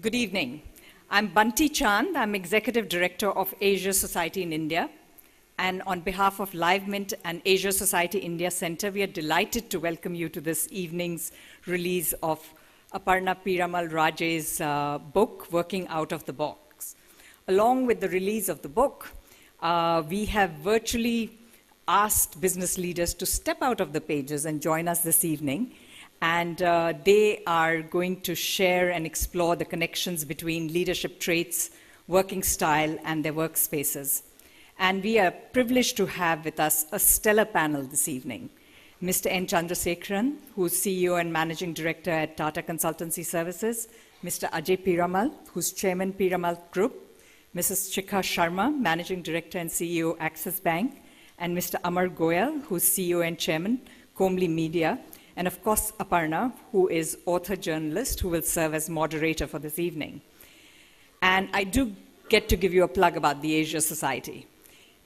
Good evening. I'm Bunty Chand. I'm Executive Director of Asia Society in India. And on behalf of Live Mint and Asia Society India Center, we are delighted to welcome you to this evening's release of Aparna Piramal Raje's book, Working Out of the Box. Along with the release of the book, we have virtually asked business leaders to step out of the pages and join us this evening. And they are going to share and explore the connections between leadership traits, working style, and their workspaces. And we are privileged to have with us a stellar panel this evening. Mr. N Chandrasekaran, who's CEO and Managing Director at Tata Consultancy Services, Mr. Ajay Piramal, who's Chairman Piramal Group, Mrs. Shikha Sharma, Managing Director and CEO, Axis Bank, and Mr. Amar Goel, who's CEO and Chairman, Komli Media, and of course, Aparna, who is author-journalist, who will serve as moderator for this evening. And I do get to give you a plug about the Asia Society.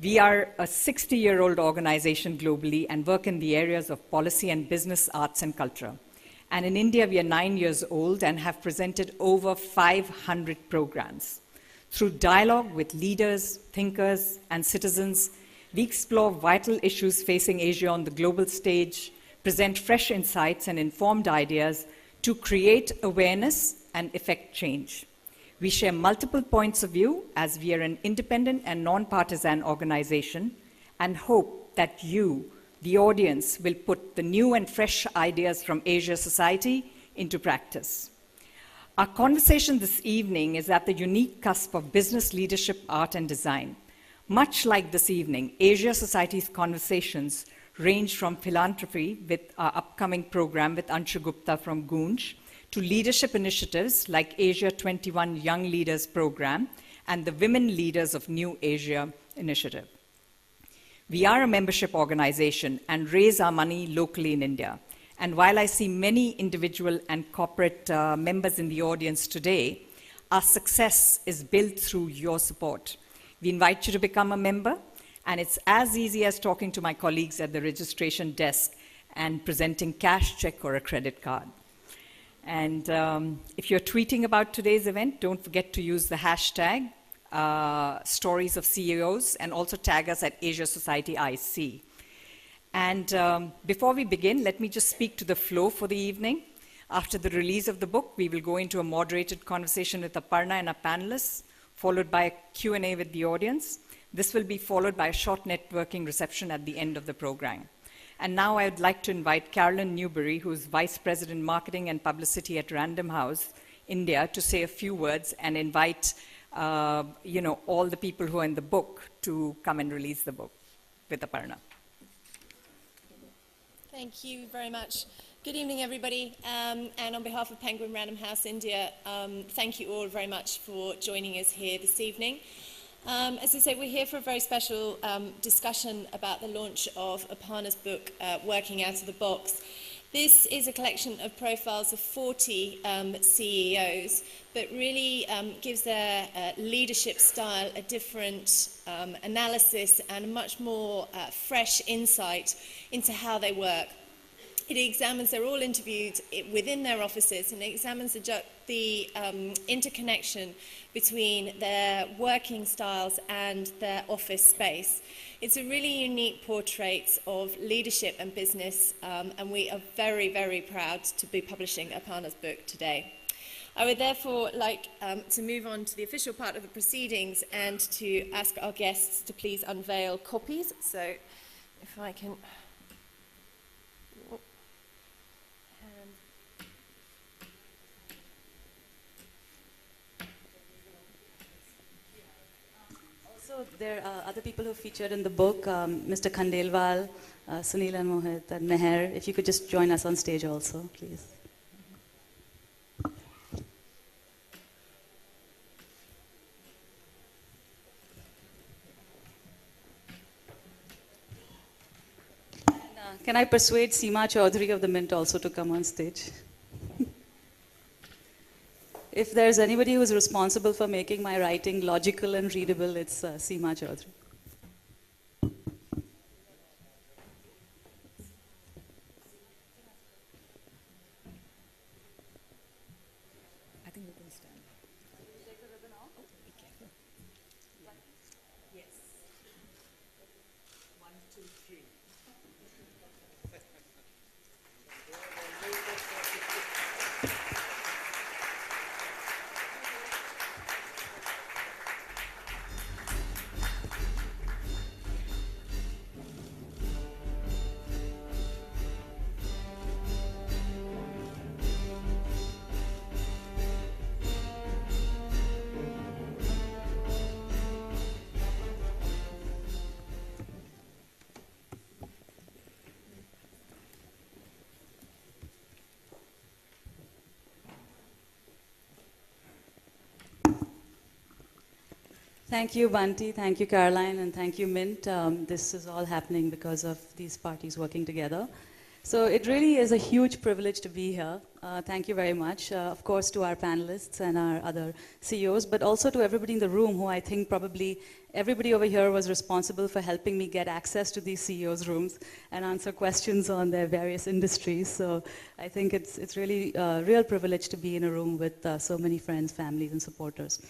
We are a 60-year-old organization globally and work in the areas of policy and business, arts and culture. And in India, we are 9 years old and have presented over 500 programs. Through dialogue with leaders, thinkers, and citizens, we explore vital issues facing Asia on the global stage, present fresh insights and informed ideas to create awareness and effect change. We share multiple points of view as we are an independent and non-partisan organization and hope that you, the audience, will put the new and fresh ideas from Asia Society into practice. Our conversation this evening is at the unique cusp of business leadership, art and design. Much like this evening, Asia Society's conversations range from philanthropy with our upcoming program with Anshu Gupta from Gunj, to leadership initiatives like Asia 21 Young Leaders Program and the Women Leaders of New Asia initiative. We are a membership organization and raise our money locally in India. And while I see many individual and corporate members in the audience today, our success is built through your support. We invite you to become a member, and it's as easy as talking to my colleagues at the registration desk and presenting cash, check, or a credit card. And if you're tweeting about today's event, don't forget to use the hashtag Stories of CEOs and also tag us at Asia Society IC. And before we begin, let me just speak to the flow for the evening. After the release of the book, we will go into a moderated conversation with Aparna and our panelists, followed by a Q&A with the audience. This will be followed by a short networking reception at the end of the program. And now I would like to invite Carolyn Newberry, who's Vice President Marketing and Publicity at Random House, India, to say a few words and invite all the people who are in the book to come and release the book with Aparna. Thank you very much. Good evening, everybody. And on behalf of Penguin Random House India, thank you all very much for joining us here this evening. As I say, we're here for a very special discussion about the launch of Aparna's book, Working Out of the Box. This is a collection of profiles of 40 CEOs, but really gives their leadership style a different analysis and a much more fresh insight into how they work. It examines, they're all interviewed within their offices, and it examines the interconnection between their working styles and their office space. It's a really unique portrait of leadership and business, and we are very, very proud to be publishing Aparna's book today. I would therefore like to move on to the official part of the proceedings and to ask our guests to please unveil copies. So if I can... So there are other people who featured in the book, Mr. Khandelwal, Sunil and Mohit, and Meher. If you could just join us on stage also, please. And, can I persuade Seema Chaudhary of the Mint also to come on stage? If there's anybody who's responsible for making my writing logical and readable, it's Seema Chaudhary. I think Thank you, Bunty. Thank you, Caroline. And thank you, Mint. This is all happening because of these parties working together. So it really is a huge privilege to be here. Thank you very much. Of course, to our panelists and our other CEOs, but also to everybody in the room who I think probably everybody over here was responsible for helping me get access to these CEOs' rooms and answer questions on their various industries. So I think it's really a real privilege to be in a room with so many friends, families, and supporters.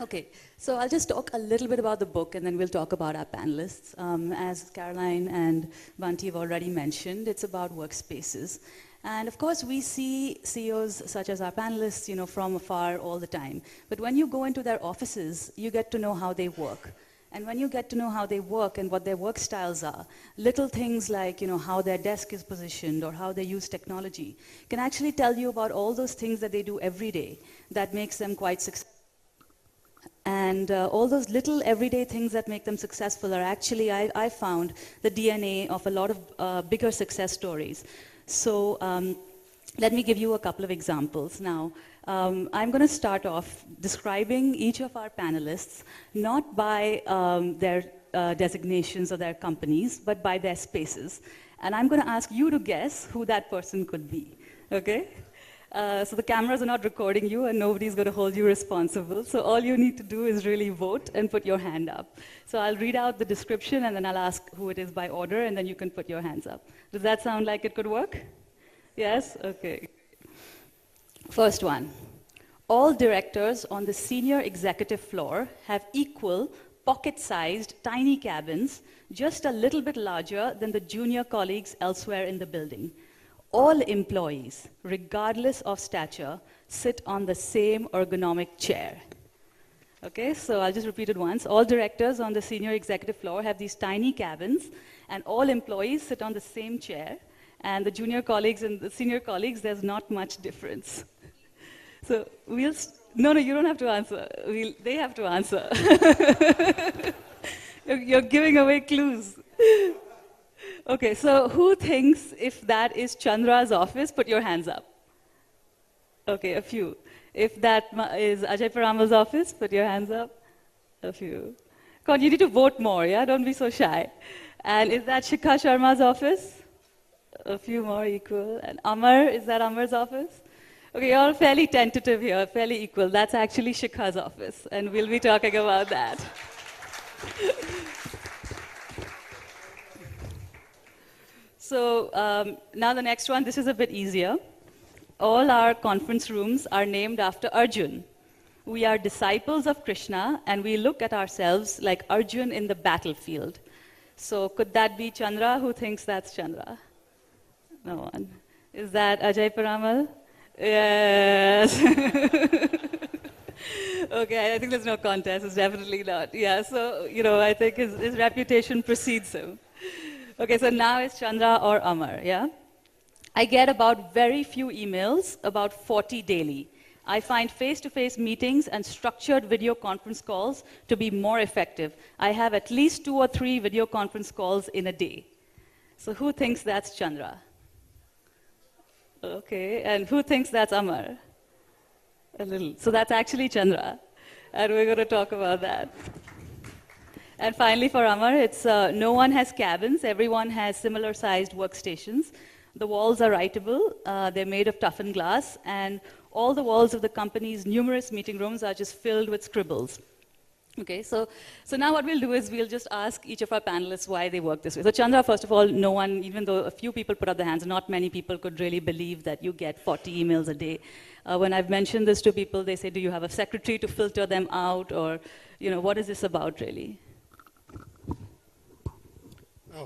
Okay, so I'll just talk a little bit about the book and then we'll talk about our panelists. As Caroline and Bunty have already mentioned, it's about workspaces. And of course, we see CEOs such as our panelists, you know, from afar all the time. But when you go into their offices, you get to know how they work. And when you get to know how they work and what their work styles are, little things like, you know, how their desk is positioned or how they use technology can actually tell you about all those things that they do every day that makes them quite successful. And all those little everyday things that make them successful are actually, I found, the DNA of a lot of bigger success stories. So let me give you a couple of examples. Now, I'm going to start off describing each of our panelists, not by their designations or their companies, but by their spaces. And I'm going to ask you to guess who that person could be, okay? So the cameras are not recording you and nobody's going to hold you responsible. So all you need to do is really vote and put your hand up. So I'll read out the description and then I'll ask who it is by order and then you can put your hands up. Does that sound like it could work? Yes? Okay. First one. All directors on the senior executive floor have equal, pocket-sized, tiny cabins, just a little bit larger than the junior colleagues elsewhere in the building. All employees, regardless of stature, sit on the same ergonomic chair. Okay, so I'll just repeat it once. All directors on the senior executive floor have these tiny cabins, and all employees sit on the same chair, and the junior colleagues and the senior colleagues, there's not much difference. So no, you don't have to answer. They have to answer. You're giving away clues. Okay, so who thinks if that is Chandra's office, put your hands up. Okay, a few. If that is Ajay Piramal's office, put your hands up. A few. Come on, you need to vote more, yeah? Don't be so shy. And is that Shikha Sharma's office? A few more equal. And Amar, is that Amar's office? Okay, you're all fairly tentative here, fairly equal. That's actually Shikha's office, and we'll be talking about that. So now the next one, this is a bit easier. All our conference rooms are named after Arjun. We are disciples of Krishna, and we look at ourselves like Arjun in the battlefield. So could that be Chandra? Who thinks that's Chandra? No one. Is that Ajay Piramal? Yes. Okay, I think there's no contest. It's definitely not. Yeah, so, you know, I think his reputation precedes him. Okay, so now it's Chandra or Amar, yeah? I get about very few emails, about 40 daily. I find face-to-face meetings and structured video conference calls to be more effective. I have at least 2 or 3 video conference calls in a day. So who thinks that's Chandra? Okay, and who thinks that's Amar? A little. So that's actually Chandra, and we're going to talk about that. And finally, for Amar, it's no one has cabins. Everyone has similar-sized workstations. The walls are writable. They're made of toughened glass. And all the walls of the company's numerous meeting rooms are just filled with scribbles. Okay, so now what we'll do is we'll just ask each of our panelists why they work this way. So Chandra, first of all, no one, even though a few people put up their hands, not many people could really believe that you get 40 emails a day. When I've mentioned this to people, they say, do you have a secretary to filter them out? Or, what is this about really?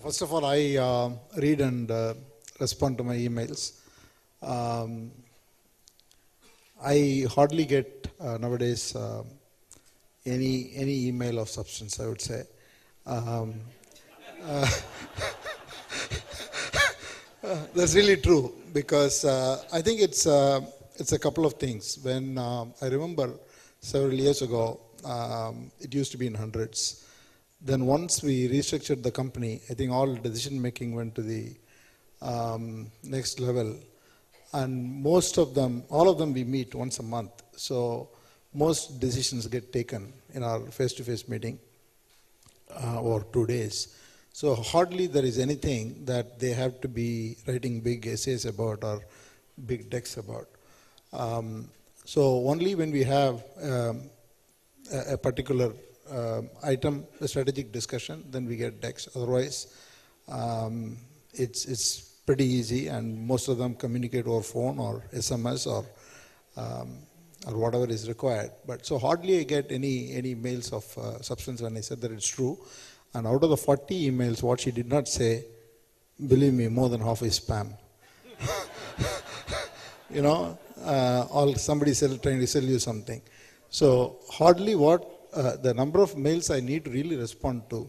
First of all, I read and respond to my emails. I hardly get nowadays any email of substance, I would say. That's really true, because I think it's a couple of things. When I remember several years ago, it used to be in hundreds. Then once we restructured the company, I think all decision making went to the next level. And most of them, all of them we meet once a month. So most decisions get taken in our face-to-face meeting over 2 days. So hardly there is anything that they have to be writing big essays about or big decks about. So only when we have a particular item, a strategic discussion, then we get decks. Otherwise, it's pretty easy, and most of them communicate over phone or SMS or whatever is required. But so hardly I get any mails of substance when I said that it's true. And out of the 40 emails, what she did not say, believe me, more than half is spam. Or somebody trying to sell you something. So hardly the number of mails I need to really respond to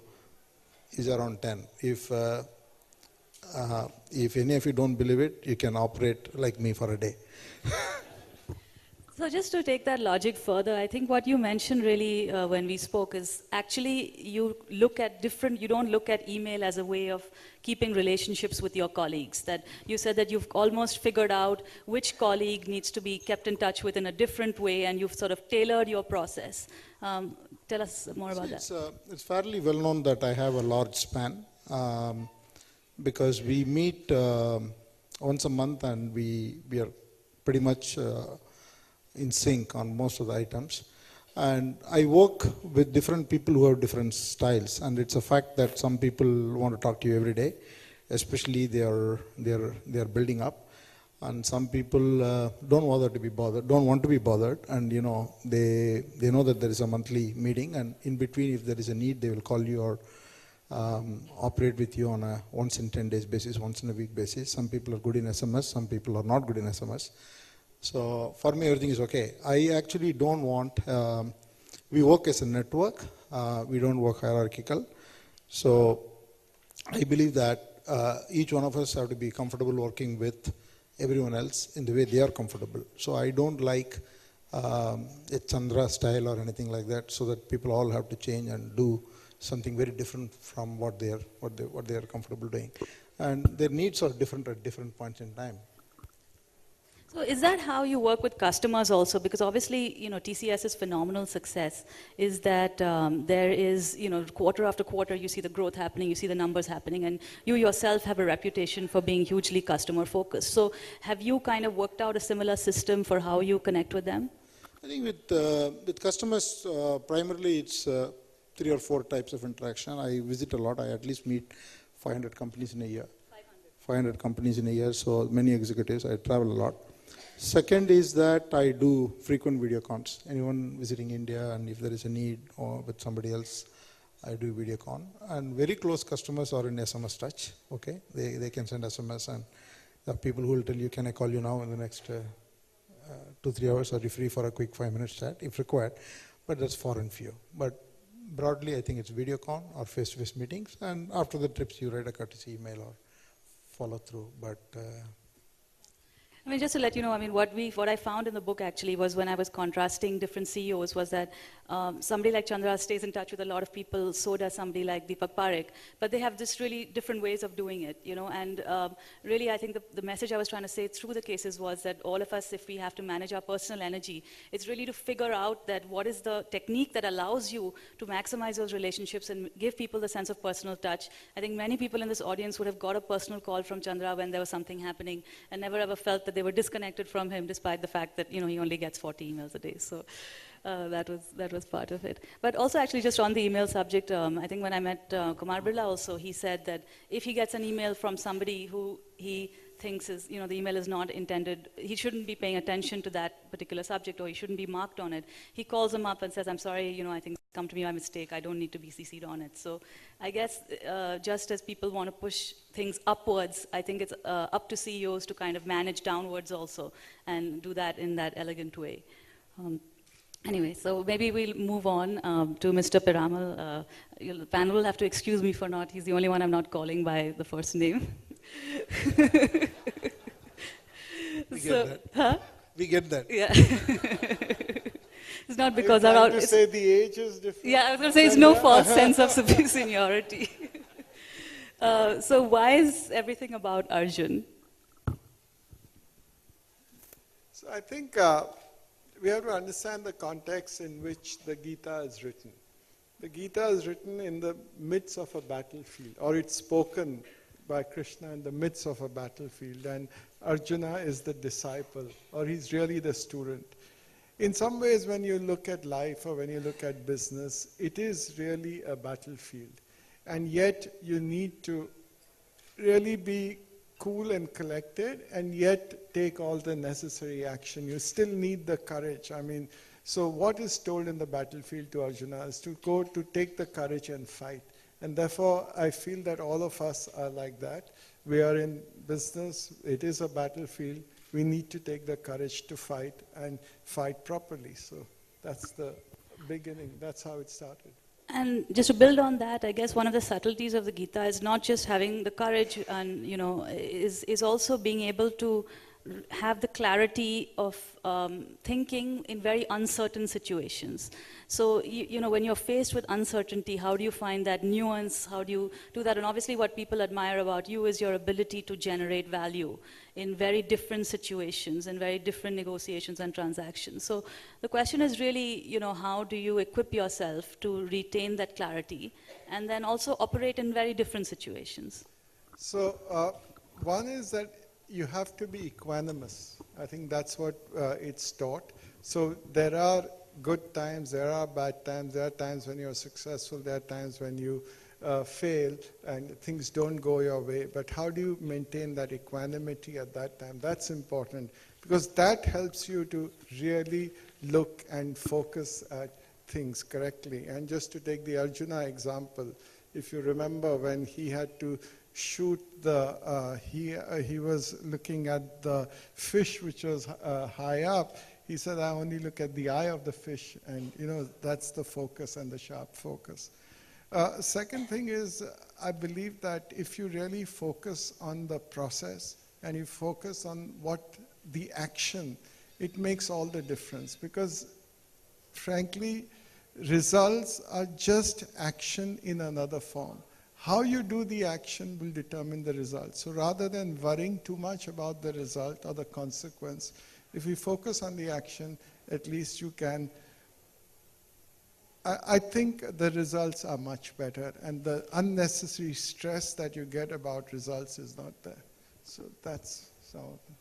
is around 10. If any of you don't believe it, you can operate like me for a day. So just to take that logic further, I think what you mentioned really when we spoke is actually you don't look at email as a way of keeping relationships with your colleagues. That you said that you've almost figured out which colleague needs to be kept in touch with in a different way, and you've sort of tailored your process. Tell us more about that. It's fairly well known that I have a large span. Because we meet once a month, and we are pretty much in sync on most of the items. And I work with different people who have different styles, and it's a fact that some people want to talk to you every day, especially they are building up, and some people don't want to be bothered, and they know that there is a monthly meeting, and in between, if there is a need, they will call you or operate with you on a once in 10 days basis, once in a week basis. Some people are good in SMS, some people are not good in SMS. So for me, everything is okay. I actually don't want, we work as a network, we don't work hierarchical. So I believe that each one of us have to be comfortable working with everyone else in the way they are comfortable. So I don't like a Chandra style or anything like that, so that people all have to change and do something very different from what they are comfortable doing, and their needs are different at different points in time. So is that how you work with customers also? Because obviously, TCS's phenomenal success is that there is, quarter after quarter, you see the growth happening, you see the numbers happening, and you yourself have a reputation for being hugely customer focused. So have you kind of worked out a similar system for how you connect with them? I think with customers, primarily it's 3 or 4 types of interaction. I visit a lot. I at least meet 500 companies in a year. 500 companies in a year, so many executives. I travel a lot. Second is that I do frequent video cons. Anyone visiting India, and if there is a need or with somebody else, I do video con. And very close customers are in SMS touch. Okay, they can send SMS, and there are people who will tell you, can I call you now in the next 2-3 hours? Are you free for a quick 5-minute chat if required? But that's foreign few. But broadly, I think it's video con or face-to-face meetings, and after the trips, you write a courtesy email or follow through. But I mean, just to let you know, I mean, what I found in the book actually was when I was contrasting different CEOs was that somebody like Chandra stays in touch with a lot of people, so does somebody like Deepak Parekh, but they have just really different ways of doing it, and really I think the message I was trying to say through the cases was that all of us, if we have to manage our personal energy, it's really to figure out that what is the technique that allows you to maximize those relationships and give people the sense of personal touch. I think many people in this audience would have got a personal call from Chandra when there was something happening and never ever felt that they were disconnected from him, despite the fact that he only gets 40 emails a day. So That was part of it. But also actually just on the email subject, I think when I met Kumar Birla also, he said that if he gets an email from somebody who he thinks is, the email is not intended, he shouldn't be paying attention to that particular subject or he shouldn't be marked on it. He calls him up and says, I'm sorry, I think it's come to me by mistake, I don't need to be CC'd on it. So I guess just as people want to push things upwards, I think it's up to CEOs to kind of manage downwards also and do that in that elegant way. Anyway, so maybe we'll move on to Mr. Piramal. The panel will have to excuse me for not, he's the only one I'm not calling by the first name. We get that. Huh? We get that. Yeah. It's not because Are you our... trying to say the age is different? Yeah, I was going to say it's no false sense of seniority. So why is everything about Arjun? So I think we have to understand the context in which the Gita is written. The Gita is written in the midst of a battlefield, or it's spoken by Krishna in the midst of a battlefield, and Arjuna is the disciple, or he's really the student. In some ways, when you look at life or when you look at business, it is really a battlefield. And yet, you need to really be cool and collected, and yet take all the necessary action. You still need the courage. So what is told in the battlefield to Arjuna is to go to take the courage and fight. And therefore, I feel that all of us are like that. We are in business. It is a battlefield. We need to take the courage to fight and fight properly. So that's the beginning. That's how it started. And just to build on that, I guess one of the subtleties of the Gita is not just having the courage and, is also being able to have the clarity of thinking in very uncertain situations. So, when you're faced with uncertainty, how do you find that nuance? How do you do that? And obviously what people admire about you is your ability to generate value in very different situations and very different negotiations and transactions. So the question is really, how do you equip yourself to retain that clarity and then also operate in very different situations? So one is that you have to be equanimous. I think that's what it's taught. So there are good times, there are bad times, there are times when you're successful, there are times when you fail and things don't go your way. But how do you maintain that equanimity at that time? That's important because that helps you to really look and focus at things correctly. And just to take the Arjuna example, if you remember when he had to shoot he was looking at the fish which was high up. He said, I only look at the eye of the fish, and that's the focus and the sharp focus. Second thing is, I believe that if you really focus on the process and you focus on what the action, it makes all the difference because frankly, results are just action in another form. How you do the action will determine the result. So rather than worrying too much about the result or the consequence, if we focus on the action, at least you can, I think the results are much better and the unnecessary stress that you get about results is not there. So that's some of it.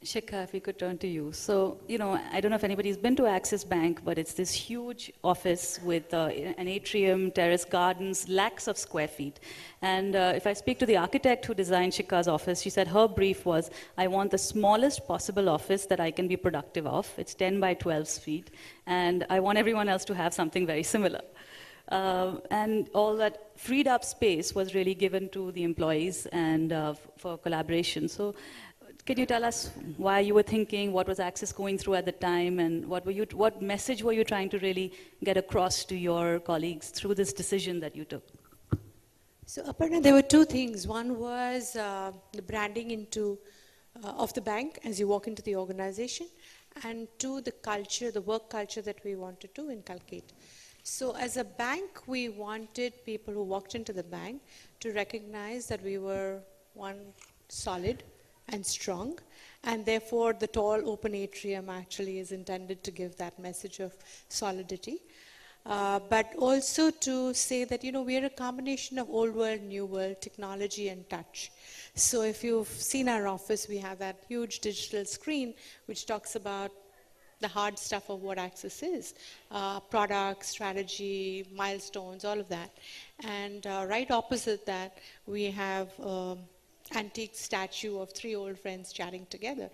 Shikha, if we could turn to you. So, I don't know if anybody's been to Axis Bank, but it's this huge office with an atrium, terrace gardens, lakhs of square feet. And if I speak to the architect who designed Shikha's office, she said her brief was, I want the smallest possible office that I can be productive of. It's 10 by 12 feet. And I want everyone else to have something very similar. And all that freed up space was really given to the employees and for collaboration. So, can you tell us why you were thinking, what was Axis going through at the time, and what message were you trying to really get across to your colleagues through this decision that you took? So, Aparna, there were two things. One was the branding of the bank as you walk into the organization, and two, the culture, the work culture that we wanted to inculcate. So, as a bank, we wanted people who walked into the bank to recognize that we were one solid and strong, and therefore the tall open atrium actually is intended to give that message of solidity. But also to say that, we are a combination of old world, new world, technology and touch. So if you've seen our office, we have that huge digital screen which talks about the hard stuff of what Access is, product, strategy, milestones, all of that. And right opposite that, we have antique statue of 3 old friends chatting together.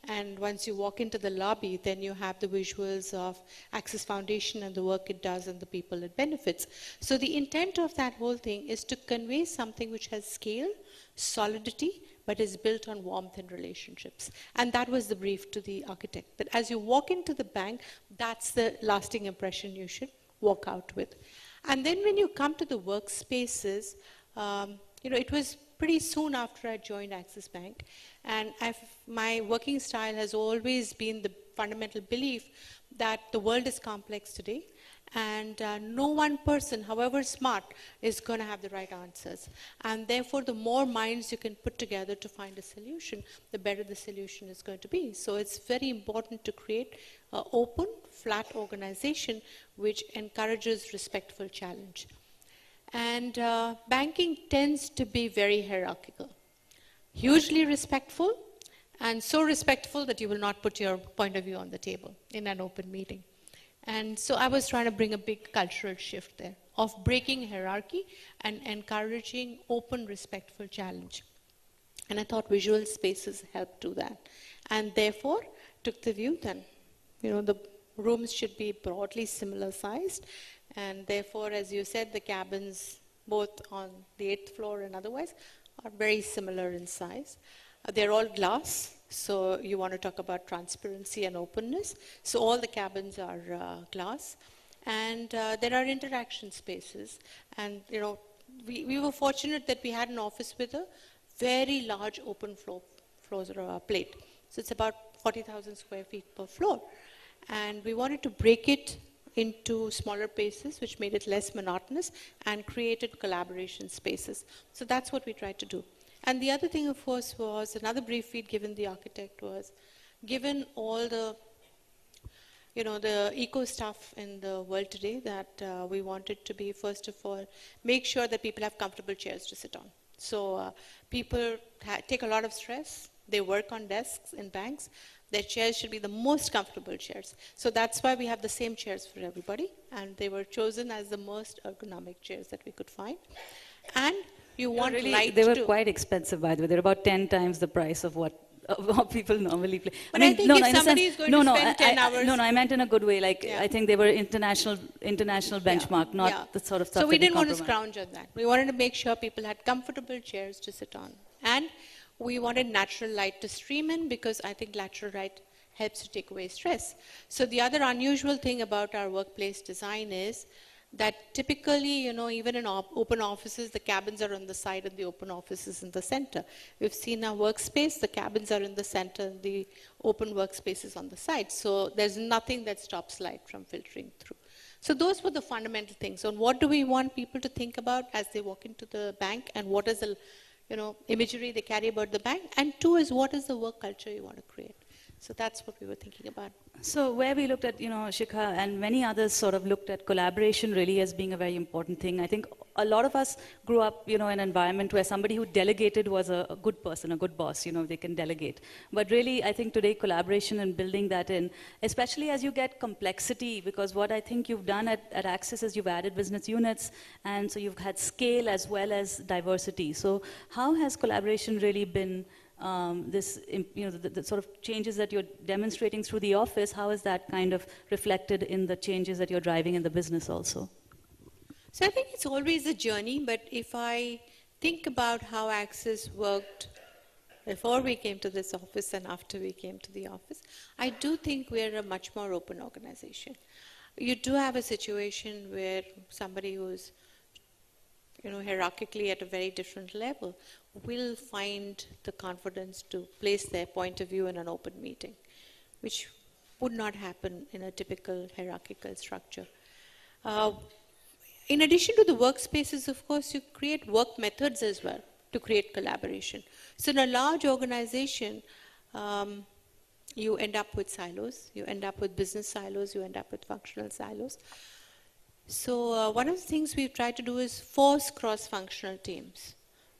And once you walk into the lobby, then you have the visuals of Access Foundation and the work it does and the people it benefits. So the intent of that whole thing is to convey something which has scale, solidity, but is built on warmth and relationships. And that was the brief to the architect. But as you walk into the bank, that's the lasting impression you should walk out with. And then when you come to the workspaces, it was pretty soon after I joined Axis Bank, and my working style has always been the fundamental belief that the world is complex today, and no one person, however smart, is going to have the right answers. And therefore, the more minds you can put together to find a solution, the better the solution is going to be. So it's very important to create an open, flat organization which encourages respectful challenge. And banking tends to be very hierarchical, hugely respectful, and so respectful that you will not put your point of view on the table in an open meeting. And so I was trying to bring a big cultural shift there of breaking hierarchy and encouraging open, respectful challenge. And I thought visual spaces helped do that. And therefore, took the view then, the rooms should be broadly similar sized. And therefore, as you said, the cabins, both on the 8th floor and otherwise, are very similar in size. They're all glass, so you want to talk about transparency and openness. So all the cabins are glass. And there are interaction spaces. And, we were fortunate that we had an office with a very large open floor plate. So it's about 40,000 square feet per floor. And we wanted to break it into smaller spaces, which made it less monotonous and created collaboration spaces. So that's what we tried to do. And the other thing, of course, was another brief we'd given the architect was, given all the, the eco stuff in the world today, that we wanted to be, first of all, make sure that people have comfortable chairs to sit on. So people take a lot of stress. They work on desks in banks. Their chairs should be the most comfortable chairs. So that's why we have the same chairs for everybody. And they were chosen as the most ergonomic chairs that we could find. And you want really, light they were too. quite expensive, by the way. They're about 10 times the price of what people normally play. But I think if somebody is going to spend 10 hours... No, I meant in a good way. Like, I think they were international benchmark, not the sort of stuff So we that didn't want to scrounge on that. We wanted to make sure people had comfortable chairs to sit on. And we wanted natural light to stream in, because I think natural light helps to take away stress. So the other unusual thing about our workplace design is that typically, even in open offices, the cabins are on the side and the open offices in the center. We've seen our workspace, the cabins are in the center and the open workspaces on the side. So there's nothing that stops light from filtering through. So those were the fundamental things. On what do we want people to think about as they walk into the bank, and what is the imagery they carry about the bank, and 2 is what is the work culture you want to create. So that's what we were thinking about. So where we looked at, Shikha and many others sort of looked at collaboration really as being a very important thing. I think a lot of us grew up, in an environment where somebody who delegated was a good person, a good boss, they can delegate. But really, I think today collaboration and building that in, especially as you get complexity, because what I think you've done at Axis is you've added business units, and so you've had scale as well as diversity. So how has collaboration really been the sort of changes that you're demonstrating through the office, how is that kind of reflected in the changes that you're driving in the business also? So I think it's always a journey, but if I think about how Axis worked before we came to this office and after we came to the office, I do think we're a much more open organization. You do have a situation where somebody who's hierarchically at a very different level will find the confidence to place their point of view in an open meeting, which would not happen in a typical hierarchical structure. In addition to the workspaces, of course, you create work methods as well to create collaboration. So in a large organization, you end up with silos, you end up with business silos, you end up with functional silos. So one of the things we've tried to do is force cross-functional teams.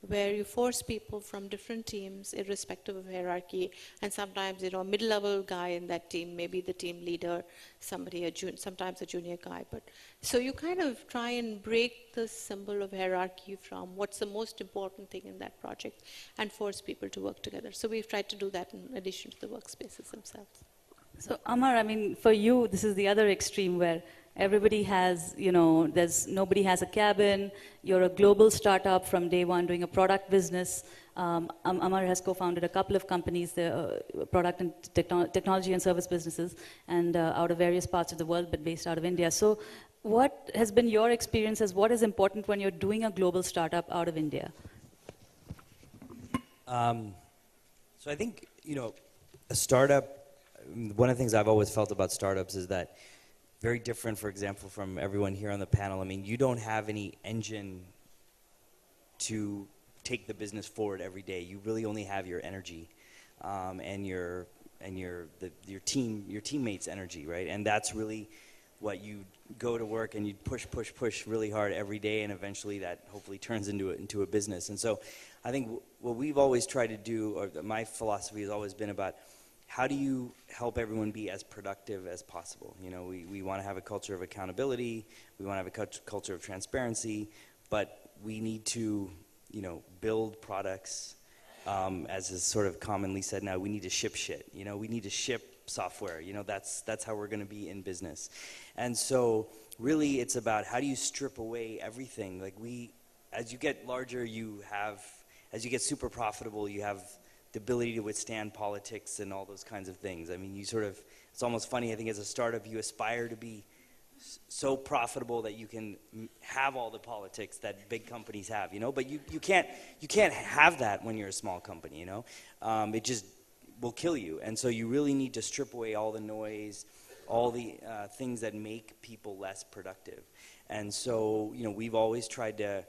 where you force people from different teams, irrespective of hierarchy, and sometimes, a mid-level guy in that team, maybe the team leader, somebody, sometimes a junior guy. But so you kind of try and break the symbol of hierarchy from what's the most important thing in that project and force people to work together. So we've tried to do that in addition to the workspaces themselves. So Amar, I mean, for you, this is the other extreme where everybody has, nobody has a cabin. You're a global startup from day one doing a product business. Amar has co-founded a couple of companies, the product and technology and service businesses, and out of various parts of the world, but based out of India. So what has been your experience as what is important when you're doing a global startup out of India? So I think, a startup, one of the things I've always felt about startups is that very different, for example, from everyone here on the panel. I mean, you don't have any engine to take the business forward every day. You really only have your energy and your teammates' energy, right? And that's really what you go to work and you push really hard every day, and eventually that hopefully turns into a business. And so I think what we've always tried to do, or my philosophy has always been about how do you help everyone be as productive as possible? We want to have a culture of accountability, we want to have a culture of transparency, but we need to, build products, as is sort of commonly said now, we need to ship shit. We need to ship software. That's how we're going to be in business. And so really it's about how do you strip away everything? Like as you get larger, as you get super profitable, you have the ability to withstand politics and all those kinds of things. I mean, it's almost funny, I think as a startup, you aspire to be so profitable that you can have all the politics that big companies have, but you can't have that when you're a small company, it just will kill you. And so you really need to strip away all the noise, all the things that make people less productive. And so, we've always tried to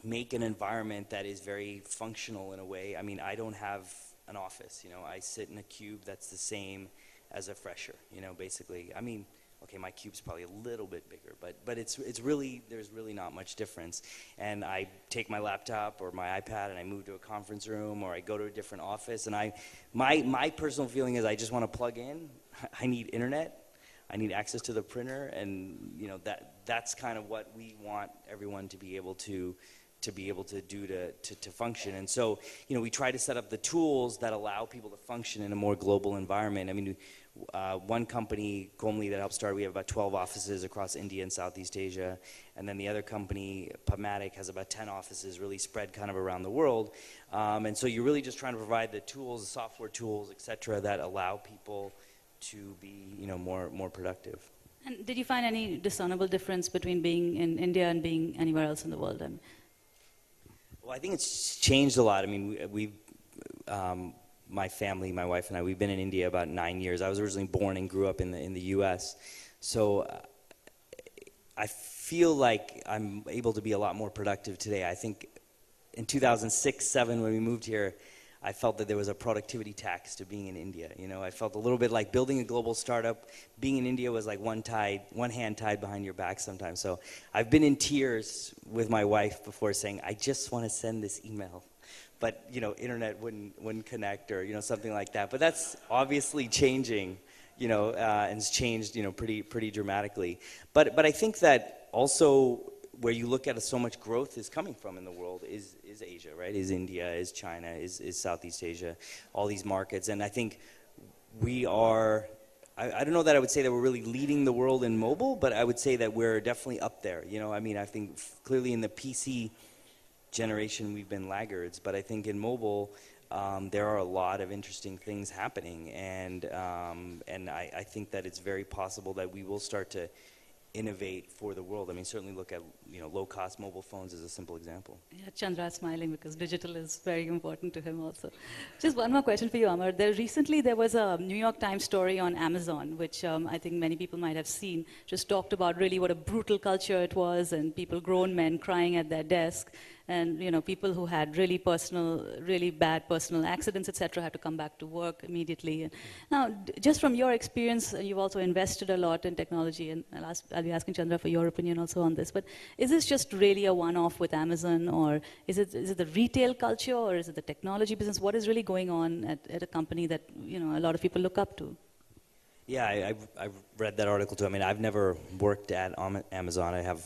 make an environment that is very functional in a way. I mean, I don't have an office, I sit in a cube that's the same as a fresher, basically. I mean, okay, my cube's probably a little bit bigger, but it's really, there's really not much difference. And I take my laptop or my iPad and I move to a conference room, or I go to a different office, and my personal feeling is I just want to plug in. I need internet, I need access to the printer, and that's kind of what we want everyone to be able to do to function. And so, we try to set up the tools that allow people to function in a more global environment. I mean, one company, Komli, that helped start, we have about 12 offices across India and Southeast Asia. And then the other company, Pamatic, has about 10 offices really spread kind of around the world. And so you're really just trying to provide the tools, the software tools, et cetera, that allow people to be, more productive. And did you find any discernible difference between being in India and being anywhere else in the world? Well, I think it's changed a lot. I mean, we've my family, my wife and I, we've been in India about 9 years. I was originally born and grew up in the U.S. So I feel like I'm able to be a lot more productive today. I think in 2006-07, when we moved here, I felt that there was a productivity tax to being in India. I felt a little bit like building a global startup. Being in India was like one hand tied behind your back sometimes. So I've been in tears with my wife before saying, I just want to send this email. But, internet wouldn't connect, or, something like that. But that's obviously changing, and it's changed, pretty dramatically. But I think that also where you look at so much growth is coming from in the world is Asia, right? Is India, is China, is Southeast Asia, all these markets. And I think we are, I don't know that I would say that we're really leading the world in mobile, but I would say that we're definitely up there. I think clearly in the PC generation we've been laggards, but I think in mobile there are a lot of interesting things happening, and I think that it's very possible that we will start to innovate for the world. I mean, certainly look at low-cost mobile phones as a simple example. Yeah, Chandra's smiling because digital is very important to him also. Just one more question for you, Amar. Recently there was a New York Times story on Amazon, which I think many people might have seen, just talked about really what a brutal culture it was, and grown men crying at their desk. and people who had really bad personal accidents, etc., had to come back to work immediately. And now, just from your experience, you've also invested a lot in technology, and I'll be asking Chandra for your opinion also on this. But is this just really a one-off with Amazon, or is it the retail culture, or is it the technology business? What is really going on at a company that a lot of people look up to? Yeah, I've read that article too. I mean, I've never worked at Amazon. I have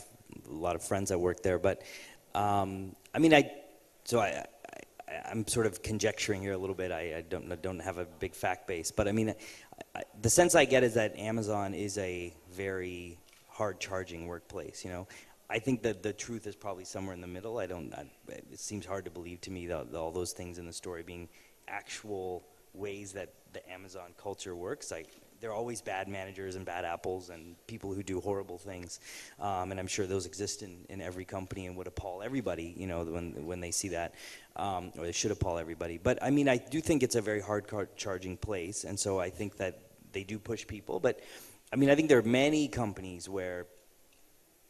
a lot of friends that work there, but I mean, I'm sort of conjecturing here a little bit. I don't have a big fact base, but I mean, the sense I get is that Amazon is a very hard-charging workplace. I think that the truth is probably somewhere in the middle. It seems hard to believe to me that all those things in the story being actual ways that the Amazon culture works. There are always bad managers and bad apples and people who do horrible things, and I'm sure those exist in every company and would appall everybody, when they see that, or they should appall everybody. But I mean, I do think it's a very hard-charging place, and so I think that they do push people. But I mean, I think there are many companies where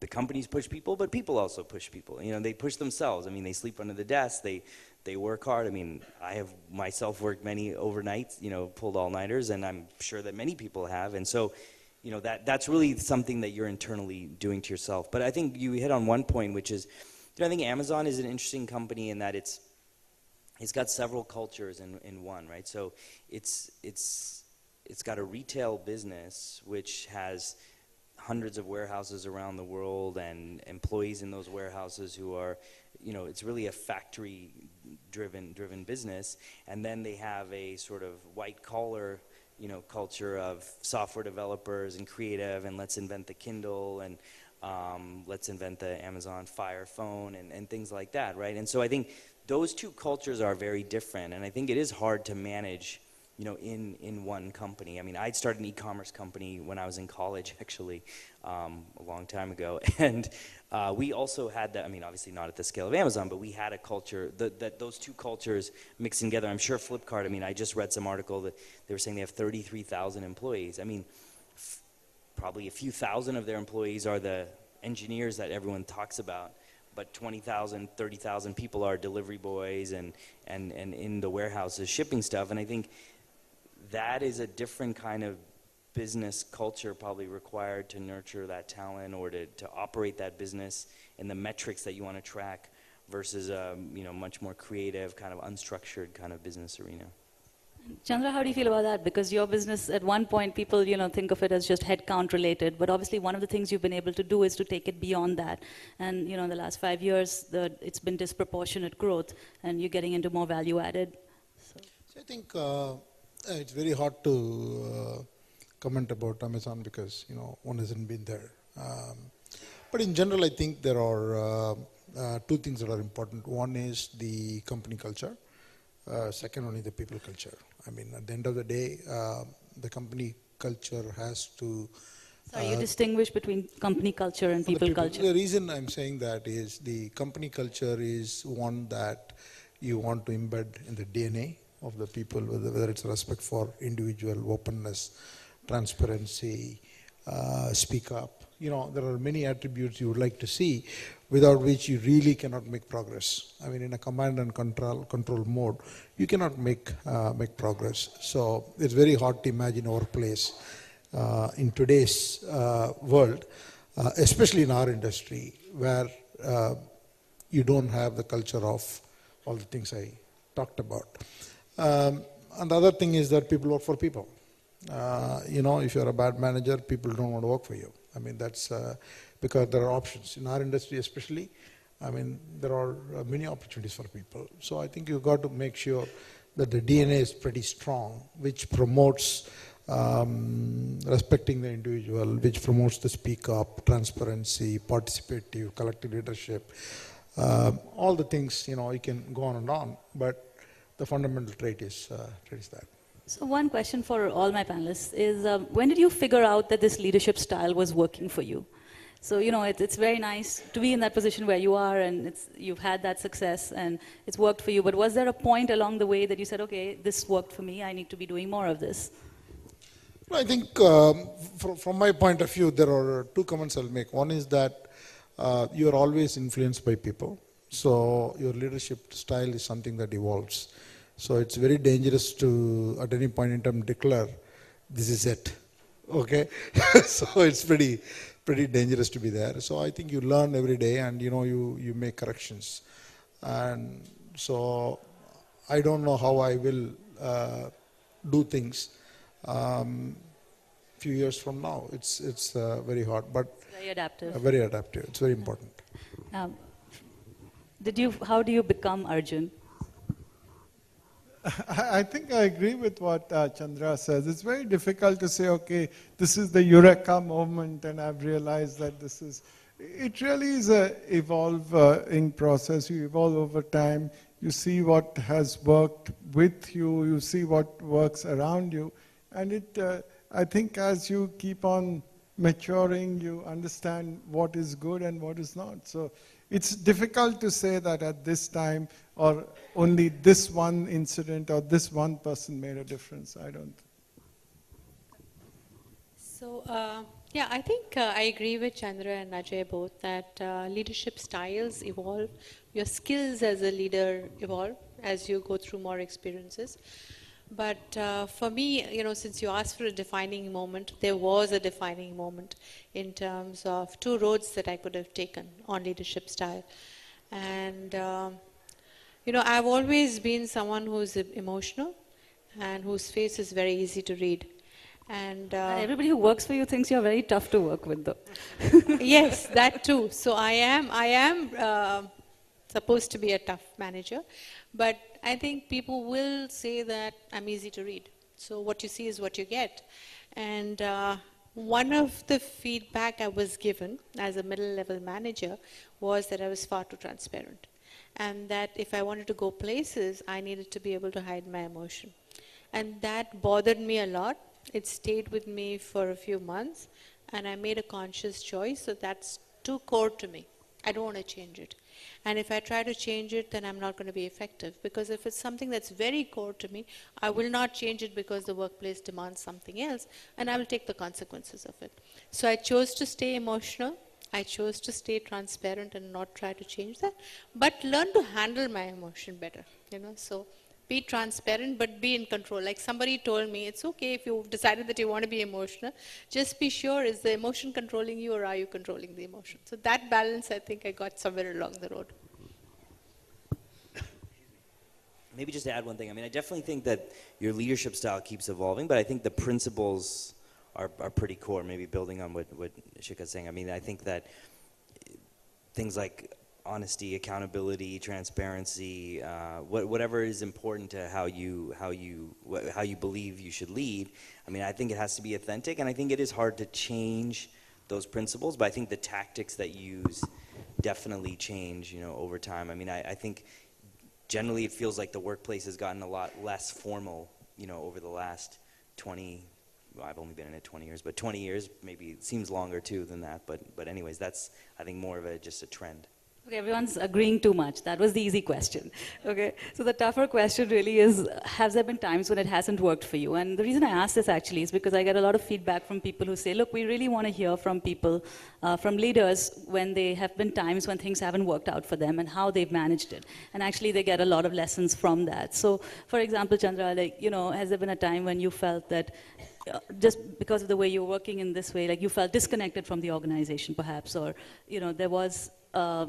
the companies push people, but people also push people. They push themselves. I mean, they sleep under the desk. They work hard. I mean, I have myself worked many overnights, pulled all-nighters, and I'm sure that many people have. And so, that's really something that you're internally doing to yourself. But I think you hit on one point, which is, I think Amazon is an interesting company in that it's got several cultures in one, right? So it's got a retail business which has hundreds of warehouses around the world and employees in those warehouses who are, it's really a factory-driven business. And then they have a sort of white-collar, culture of software developers and creative, and let's invent the Kindle, and let's invent the Amazon Fire phone, and things like that, right? And so I think those two cultures are very different, and I think it is hard to manage in one company. I mean, I'd started an e-commerce company when I was in college, actually, a long time ago. And we also had that, I mean, obviously not at the scale of Amazon, but we had a culture, that those two cultures mixing together. I'm sure Flipkart, I mean, I just read some article that they were saying they have 33,000 employees. I mean, probably a few thousand of their employees are the engineers that everyone talks about. But 20,000, 30,000 people are delivery boys and in the warehouses shipping stuff. And I think that is a different kind of business culture probably required to nurture that talent or to operate that business in the metrics that you want to track versus a much more creative, kind of unstructured kind of business arena. Chandra, how do you feel about that? Because your business, at one point, people think of it as just headcount related, but obviously one of the things you've been able to do is to take it beyond that. And in the last 5 years, it's been disproportionate growth, and you're getting into more value added. So I think it's very hard to comment about Amazon because one hasn't been there. But in general, I think there are two things that are important. One is the company culture. Second one is the people culture. I mean, at the end of the day, the company culture has to... Sorry, you distinguish between company culture and people culture. The reason I'm saying that is the company culture is one that you want to embed in the DNA of the people, whether it's respect for individual, openness, transparency, speak up. There are many attributes you would like to see without which you really cannot make progress. I mean, in a command and control mode, you cannot make progress. So it's very hard to imagine our place in today's world, especially in our industry, where you don't have the culture of all the things I talked about. And the other thing is that people work for people. If you're a bad manager, people don't want to work for you. I mean, that's because there are options. In our industry especially, I mean, there are many opportunities for people. So I think you've got to make sure that the DNA is pretty strong, which promotes respecting the individual, which promotes the speak up, transparency, participative, collective leadership. All the things, you can go on and on, but the fundamental trait is that. So one question for all my panelists is, when did you figure out that this leadership style was working for you? So, it's very nice to be in that position where you are, and you've had that success and it's worked for you, but was there a point along the way that you said, okay, this worked for me, I need to be doing more of this? I think from my point of view, there are two comments I'll make. One is that you're always influenced by people. So your leadership style is something that evolves. So it's very dangerous to, at any point in time, declare, this is it. Okay? So it's pretty dangerous to be there. So I think you learn every day and, you make corrections. And so I don't know how I will do things few years from now. It's very hard, but Very adaptive. very adaptive. It's very important. How do you become Arjun? I think I agree with what Chandra says. It's very difficult to say, okay, this is the eureka moment and I've realized that this is... It really is a evolving process. You evolve over time. You see what has worked with you. You see what works around you. And I think as you keep on maturing, you understand what is good and what is not. So it's difficult to say that at this time or only this one incident or this one person made a difference. I don't. So, yeah, I think I agree with Chandra and Ajay both that leadership styles evolve, your skills as a leader evolve as you go through more experiences. But for me, since you asked for a defining moment, there was a defining moment in terms of two roads that I could have taken on leadership style. And, I've always been someone who's emotional and whose face is very easy to read. And everybody who works for you thinks you're very tough to work with, though. Yes, that too. So I am supposed to be a tough manager, but I think people will say that I'm easy to read. So what you see is what you get. And one of the feedback I was given as a middle-level manager was that I was far too transparent, and that if I wanted to go places, I needed to be able to hide my emotion. And that bothered me a lot. It stayed with me for a few months, and I made a conscious choice. So that's too core to me. I don't want to change it. And if I try to change it, then I'm not going to be effective. Because if it's something that's very core to me, I will not change it because the workplace demands something else, and I will take the consequences of it. So I chose to stay emotional. I chose to stay transparent and not try to change that, but learn to handle my emotion better. So be transparent, but be in control. Like somebody told me, it's okay if you decided that you want to be emotional, just be sure, is the emotion controlling you or are you controlling the emotion? So that balance, I think I got somewhere along the road. Maybe just to add one thing. I mean, I definitely think that your leadership style keeps evolving, but I think the principles are pretty core, maybe building on what Shikha's saying. I mean, I think that things like honesty, accountability, transparency, whatever is important to how you believe you should lead. I mean, I think it has to be authentic, and I think it is hard to change those principles. But I think the tactics that you use definitely change, over time. I mean, I think generally it feels like the workplace has gotten a lot less formal, over the last 20. Well, I've only been in it 20 years, but 20 years maybe it seems longer too than that. But anyways, that's I think more of just a trend. Okay, everyone's agreeing too much. That was the easy question. Okay, so the tougher question really is, have there been times when it hasn't worked for you? And the reason I ask this actually is because I get a lot of feedback from people who say, look, we really want to hear from people, from leaders, when they have been times when things haven't worked out for them and how they've managed it. And actually they get a lot of lessons from that. So for example, Chandra, has there been a time when you felt that just because of the way you're working in this way, like you felt disconnected from the organization perhaps, or there was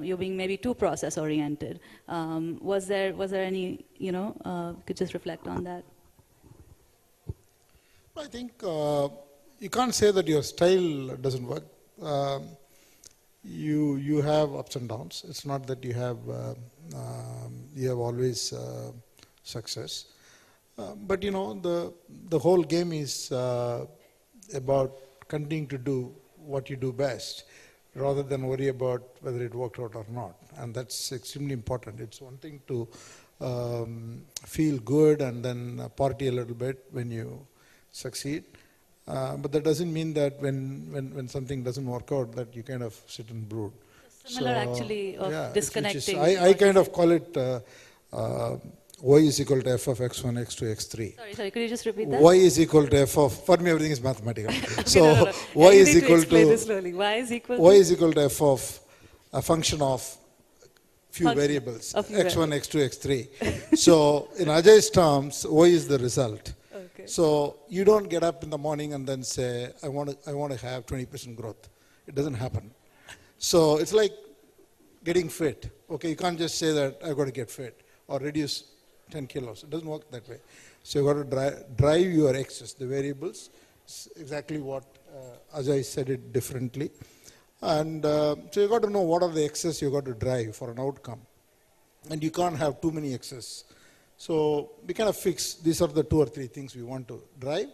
you're being maybe too process oriented. Was there any, could just reflect on that? I think you can't say that your style doesn't work. You have ups and downs. It's not that you have always success. But the whole game is about continuing to do what you do best, rather than worry about whether it worked out or not. And that's extremely important. It's one thing to feel good and then party a little bit when you succeed. But that doesn't mean that when something doesn't work out that you kind of sit and brood. Similar actually of disconnecting. I kind of call it y is equal to f of x1, x2, x3. Sorry, could you just repeat that? Y is equal to f of, for me everything is mathematical. So no. y is equal to this slowly. Y is equal to f of a function of few variables, A few x1, x2, x3. So in Ajay's terms, Y is the result. Okay. So you don't get up in the morning and then say, I want to have 20% growth. It doesn't happen. So it's like getting fit. Okay, you can't just say that I've got to get fit or reduce 10 kilos. It doesn't work that way. So you've got to drive your X's, the variables. It's exactly what Ajay said it differently. And so you've got to know what are the X's you've got to drive for an outcome. And you can't have too many X's. So we kind of fix, these are the 2 or 3 things we want to drive.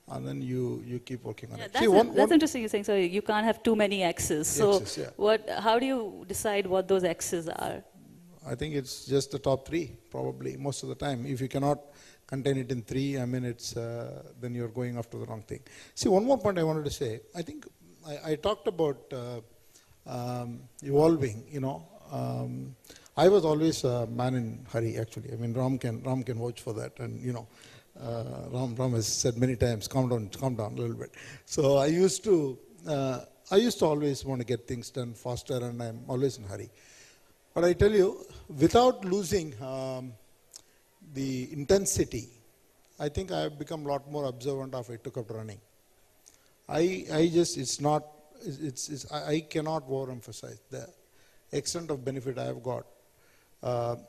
And then you keep working on it. That's interesting you're saying, so you can't have too many X's. So X's, yeah. how do you decide what those X's are? I think it's just the top 3, probably, most of the time. If you cannot contain it in 3, I mean, it's then you're going after the wrong thing. See, one more point I wanted to say. I think I talked about evolving, you know. I was always a man in hurry, actually. I mean, Ram can vouch for that. And, you know, Ram has said many times, calm down a little bit. So I used to always want to get things done faster, and I'm always in a hurry. But I tell you, without losing the intensity, I think I have become a lot more observant of it took up running. I cannot overemphasize the extent of benefit I have got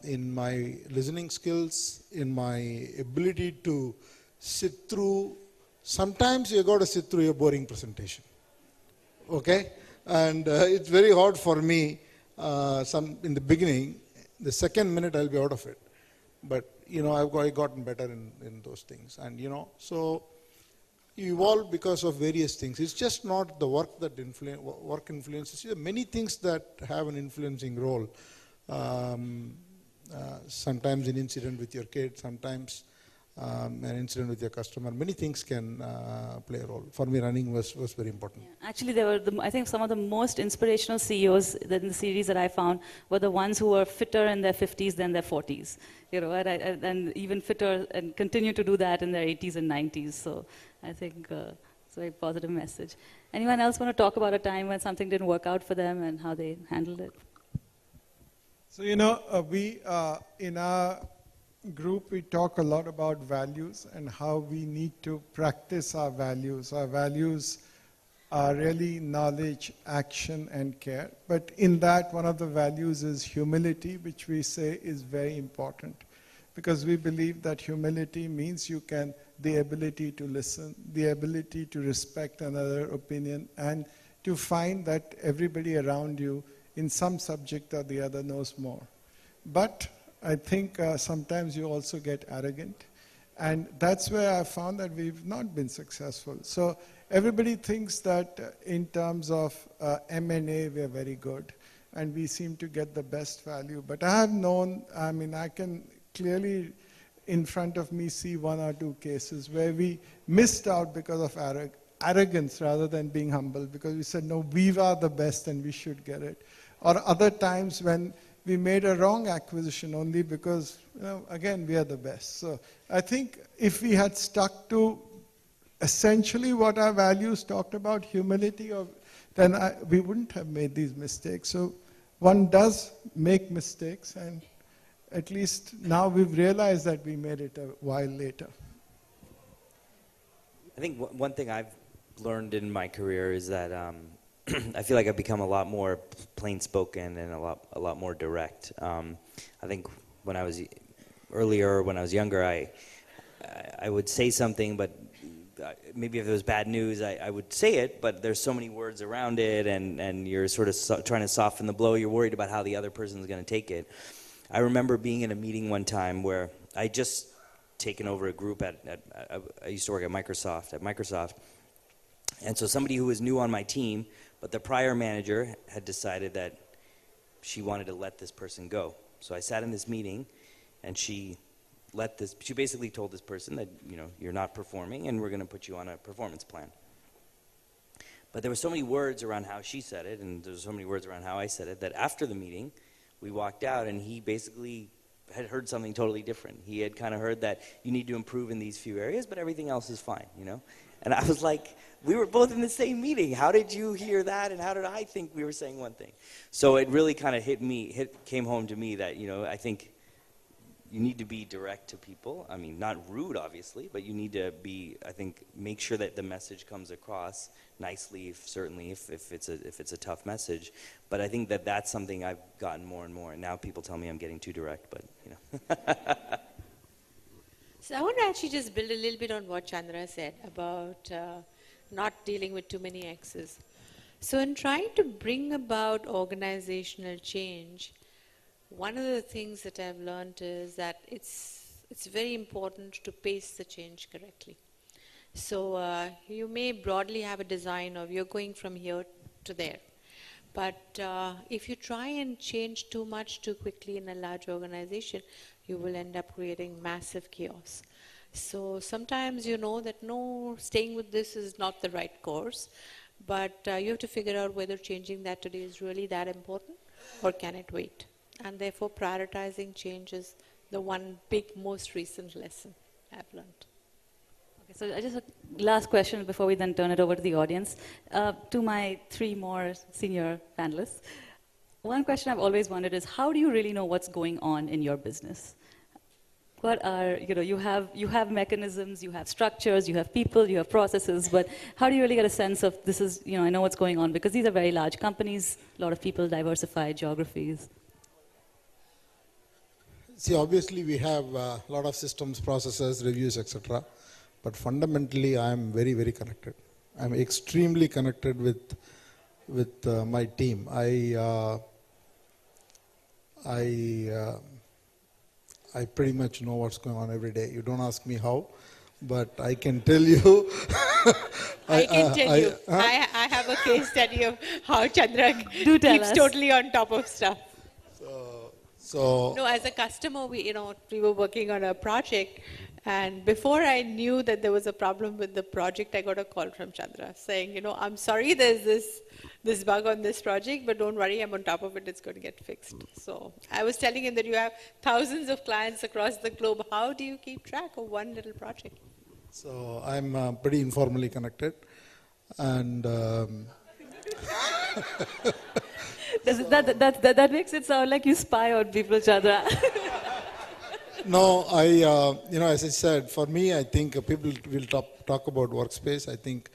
in my listening skills, in my ability to sit through. Sometimes you got to sit through a boring presentation, okay? And it's very hard for me. In the beginning, the second minute I'll be out of it. But, you know, I've gotten better in those things. And, you know, so you evolve because of various things. It's just not the work that work influences you. There are many things that have an influencing role. Sometimes an incident with your kid, sometimes an incident with your customer. Many things can play a role. For me, running was very important. Yeah. Actually, they were I think some of the most inspirational CEOs in the series that I found were the ones who were fitter in their 50s than their 40s. You know, and even fitter and continue to do that in their 80s and 90s. So I think it's a very positive message. Anyone else want to talk about a time when something didn't work out for them and how they handled it? So, you know, we in our group, we talk a lot about values and how we need to practice our values. Our values are really knowledge, action, and care. But in that, one of the values is humility, which we say is very important. Because we believe that humility means the ability to listen, the ability to respect another opinion, and to find that everybody around you in some subject or the other knows more. But I think sometimes you also get arrogant. And that's where I found that we've not been successful. So everybody thinks that in terms of M&A, we're very good. And we seem to get the best value. But I have known, I mean, I can clearly in front of me see 1 or 2 cases where we missed out because of arrogance rather than being humble. Because we said, no, we are the best and we should get it. Or other times when we made a wrong acquisition only because, you know, again, we are the best. So I think if we had stuck to essentially what our values talked about, humility, then we wouldn't have made these mistakes. So one does make mistakes, and at least now we've realized that we made it a while later. I think one thing I've learned in my career is that I feel like I've become a lot more plain-spoken and a lot more direct. I think when I was younger, I would say something, but maybe if it was bad news, I would say it, but there's so many words around it, and you're sort of trying to soften the blow. You're worried about how the other person's going to take it. I remember being in a meeting one time where I just taken over a group I used to work at Microsoft. And so somebody who was new on my team, but the prior manager had decided that she wanted to let this person go. So I sat in this meeting, and she basically told this person that, you know, you're not performing, and we're going to put you on a performance plan. But there were so many words around how she said it, and there were so many words around how I said it, that after the meeting, we walked out, and he basically had heard something totally different. He had kind of heard that you need to improve in these few areas, but everything else is fine, you know? And I was like, we were both in the same meeting. How did you hear that? And how did I think we were saying one thing? So it really kind of came home to me that, I think you need to be direct to people. I mean, not rude, obviously, but you need to be, I think, make sure that the message comes across nicely, certainly if it's a tough message. But I think that that's something I've gotten more and more. And now people tell me I'm getting too direct, but, So I want to actually just build a little bit on what Chandra said about not dealing with too many X's. So in trying to bring about organizational change, one of the things that I've learned is that it's very important to pace the change correctly. So you may broadly have a design of you're going from here to there. But if you try and change too much too quickly in a large organization, you will end up creating massive chaos. So sometimes you know that no, staying with this is not the right course, but you have to figure out whether changing that today is really that important or can it wait. And therefore prioritizing change is the one big most recent lesson I've learned. Okay, so just a last question before we then turn it over to the audience. To my three more senior panelists, one question I've always wondered is how do you really know what's going on in your business? What are, you have mechanisms, you have structures, you have people, you have processes, but how do you really get a sense of this is, I know what's going on? Because these are very large companies, a lot of people, diversified geographies. See, obviously we have a lot of systems, processes, reviews, etc. But fundamentally, I am very, very connected. I'm extremely connected with my team. I pretty much know what's going on every day. You don't ask me how, but I can tell you. I can tell you. I have a case study of how Chandra keeps totally on top of stuff. No, as a customer, we were working on a project, and before I knew that there was a problem with the project, I got a call from Chandra saying, I'm sorry there's this bug on this project, but don't worry, I'm on top of it, it's going to get fixed. So I was telling him that you have thousands of clients across the globe. How do you keep track of one little project? So I'm pretty informally connected, and that makes it sound like you spy on people, Chandra. No, as I said, for me, I think people will talk about workspace. I think,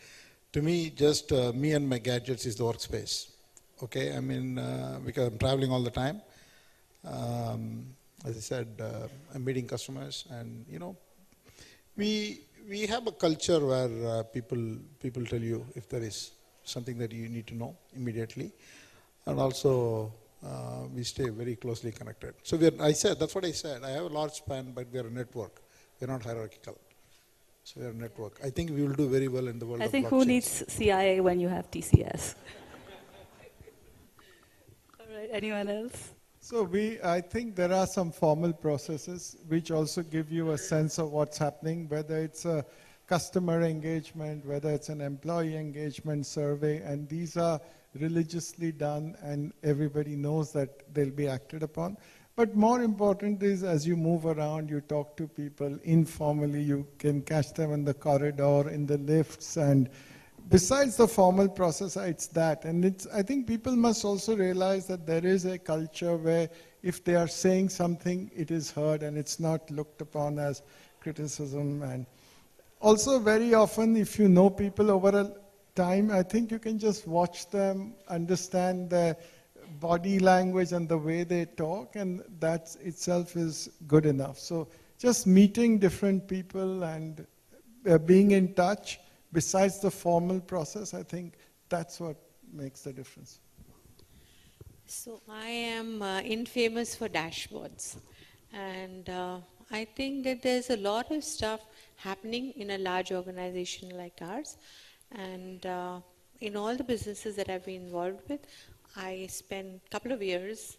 to me, just me and my gadgets is the workspace. Okay, I mean, because I'm traveling all the time. As I said, I'm meeting customers, and we have a culture where people tell you if there is something that you need to know immediately, and also we stay very closely connected. So that's what I said. I have a large span, but we are a network. We're not hierarchical. So we are a network. I think we will do very well in the world of blockchain. I think who needs CIA when you have TCS? All right, anyone else? So I think there are some formal processes which also give you a sense of what's happening, whether it's a customer engagement, whether it's an employee engagement survey, and these are religiously done and everybody knows that they'll be acted upon. But more important is as you move around, you talk to people informally, you can catch them in the corridor, in the lifts, and besides the formal process, it's that. And I think people must also realize that there is a culture where if they are saying something, it is heard and it's not looked upon as criticism. And also very often, if you know people over a time, I think you can just watch them, understand their body language and the way they talk, and that itself is good enough. So just meeting different people and being in touch, besides the formal process, I think that's what makes the difference. So I am infamous for dashboards, and I think that there's a lot of stuff happening in a large organization like ours, and in all the businesses that I've been involved with, I spent a couple of years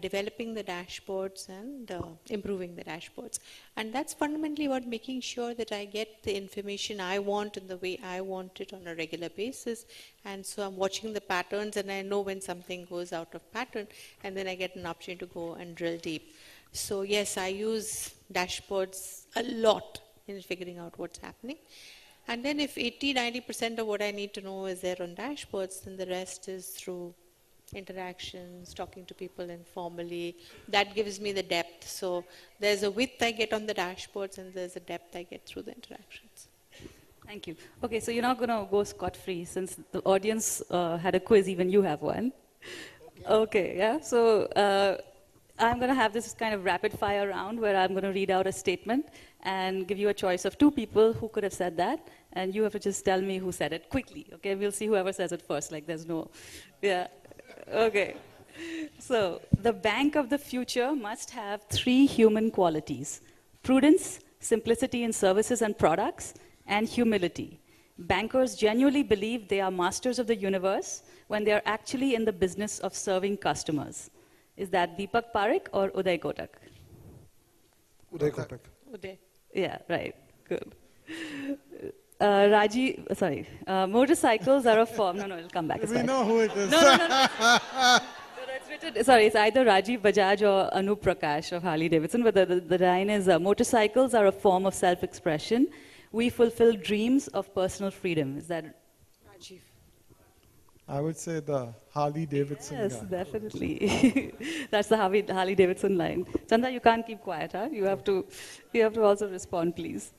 developing the dashboards and improving the dashboards. And that's fundamentally about making sure that I get the information I want in the way I want it on a regular basis. And so I'm watching the patterns and I know when something goes out of pattern, and then I get an opportunity to go and drill deep. So yes, I use dashboards a lot in figuring out what's happening. And then if 80-90% of what I need to know is there on dashboards, then the rest is through interactions, talking to people informally. That gives me the depth. So there's a width I get on the dashboards and there's a depth I get through the interactions. Thank you. Okay, so you're not going to go scot-free since the audience had a quiz, even you have one. Okay, yeah. So I'm going to have this kind of rapid fire round where I'm going to read out a statement and give you a choice of two people who could have said that, and you have to just tell me who said it quickly, okay? We'll see whoever says it first, like there's no, yeah. Okay. So the bank of the future must have 3 human qualities: prudence, simplicity in services and products, and humility. Bankers genuinely believe they are masters of the universe when they are actually in the business of serving customers. Is that Deepak Parekh or Uday Kotak? Uday Kotak. Uday. Yeah, right. Good. Motorcycles are a form. No, it'll come back. It's We fine. know who it is. No, it's written, sorry, it's either Rajiv Bajaj or Anup Prakash of Harley Davidson, but the line is, motorcycles are a form of self-expression. We fulfill dreams of personal freedom. Is that? Rajiv. I would say the Harley Davidson Yes, guy. definitely. That's the Harley Davidson line. Chanda, you can't keep quiet, huh? You have to also respond, please.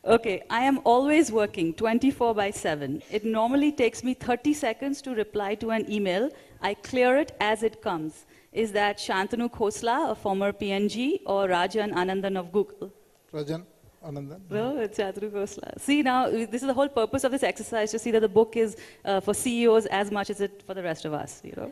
Okay, I am always working 24/7. It normally takes me 30 seconds to reply to an email. I clear it as it comes. Is that Shantanu Khosla, a former PNG, or Rajan Anandan of Google? Rajan Anandan? No, it's Shantanu Khosla. See, now, this is the whole purpose of this exercise, to see that the book is for CEOs as much as it for the rest of us, you know?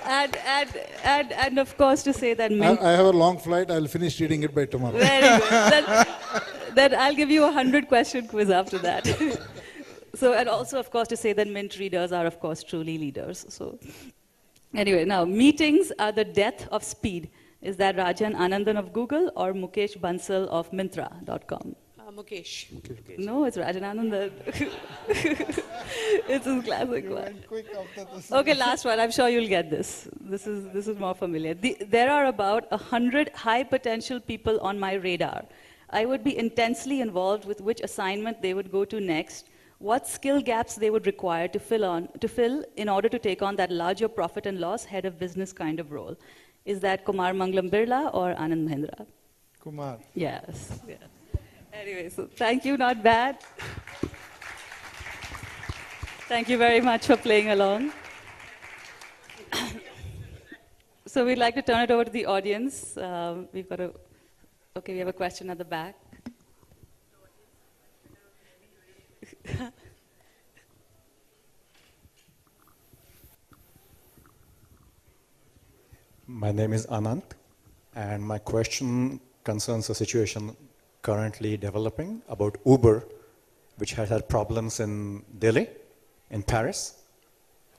And of course, to say that I have a long flight. I'll finish reading it by tomorrow. very good. Then I'll give you a 100-question quiz after that. So, and also, of course, to say that Mint readers are, of course, truly leaders. So, anyway, now, meetings are the death of speed. Is that Rajan Anandan of Google or Mukesh Bansal of Myntra.com? Mukesh. No, it's Rajan Anandan. It's a classic You one. went quick after this. Okay, last one. I'm sure you'll get this. This is more familiar. There are about 100 high potential people on my radar. I would be intensely involved with which assignment they would go to next, what skill gaps they would require to fill in order to take on that larger profit and loss head of business kind of role. Is that Kumar Mangalam Birla or Anand Mahindra? Kumar. Yes. Yeah. Anyway, so thank you, not bad. Thank you very much for playing along. So we'd like to turn it over to the audience. We have a question at the back. My name is Anant, and my question concerns a situation currently developing about Uber, which has had problems in Delhi, in Paris.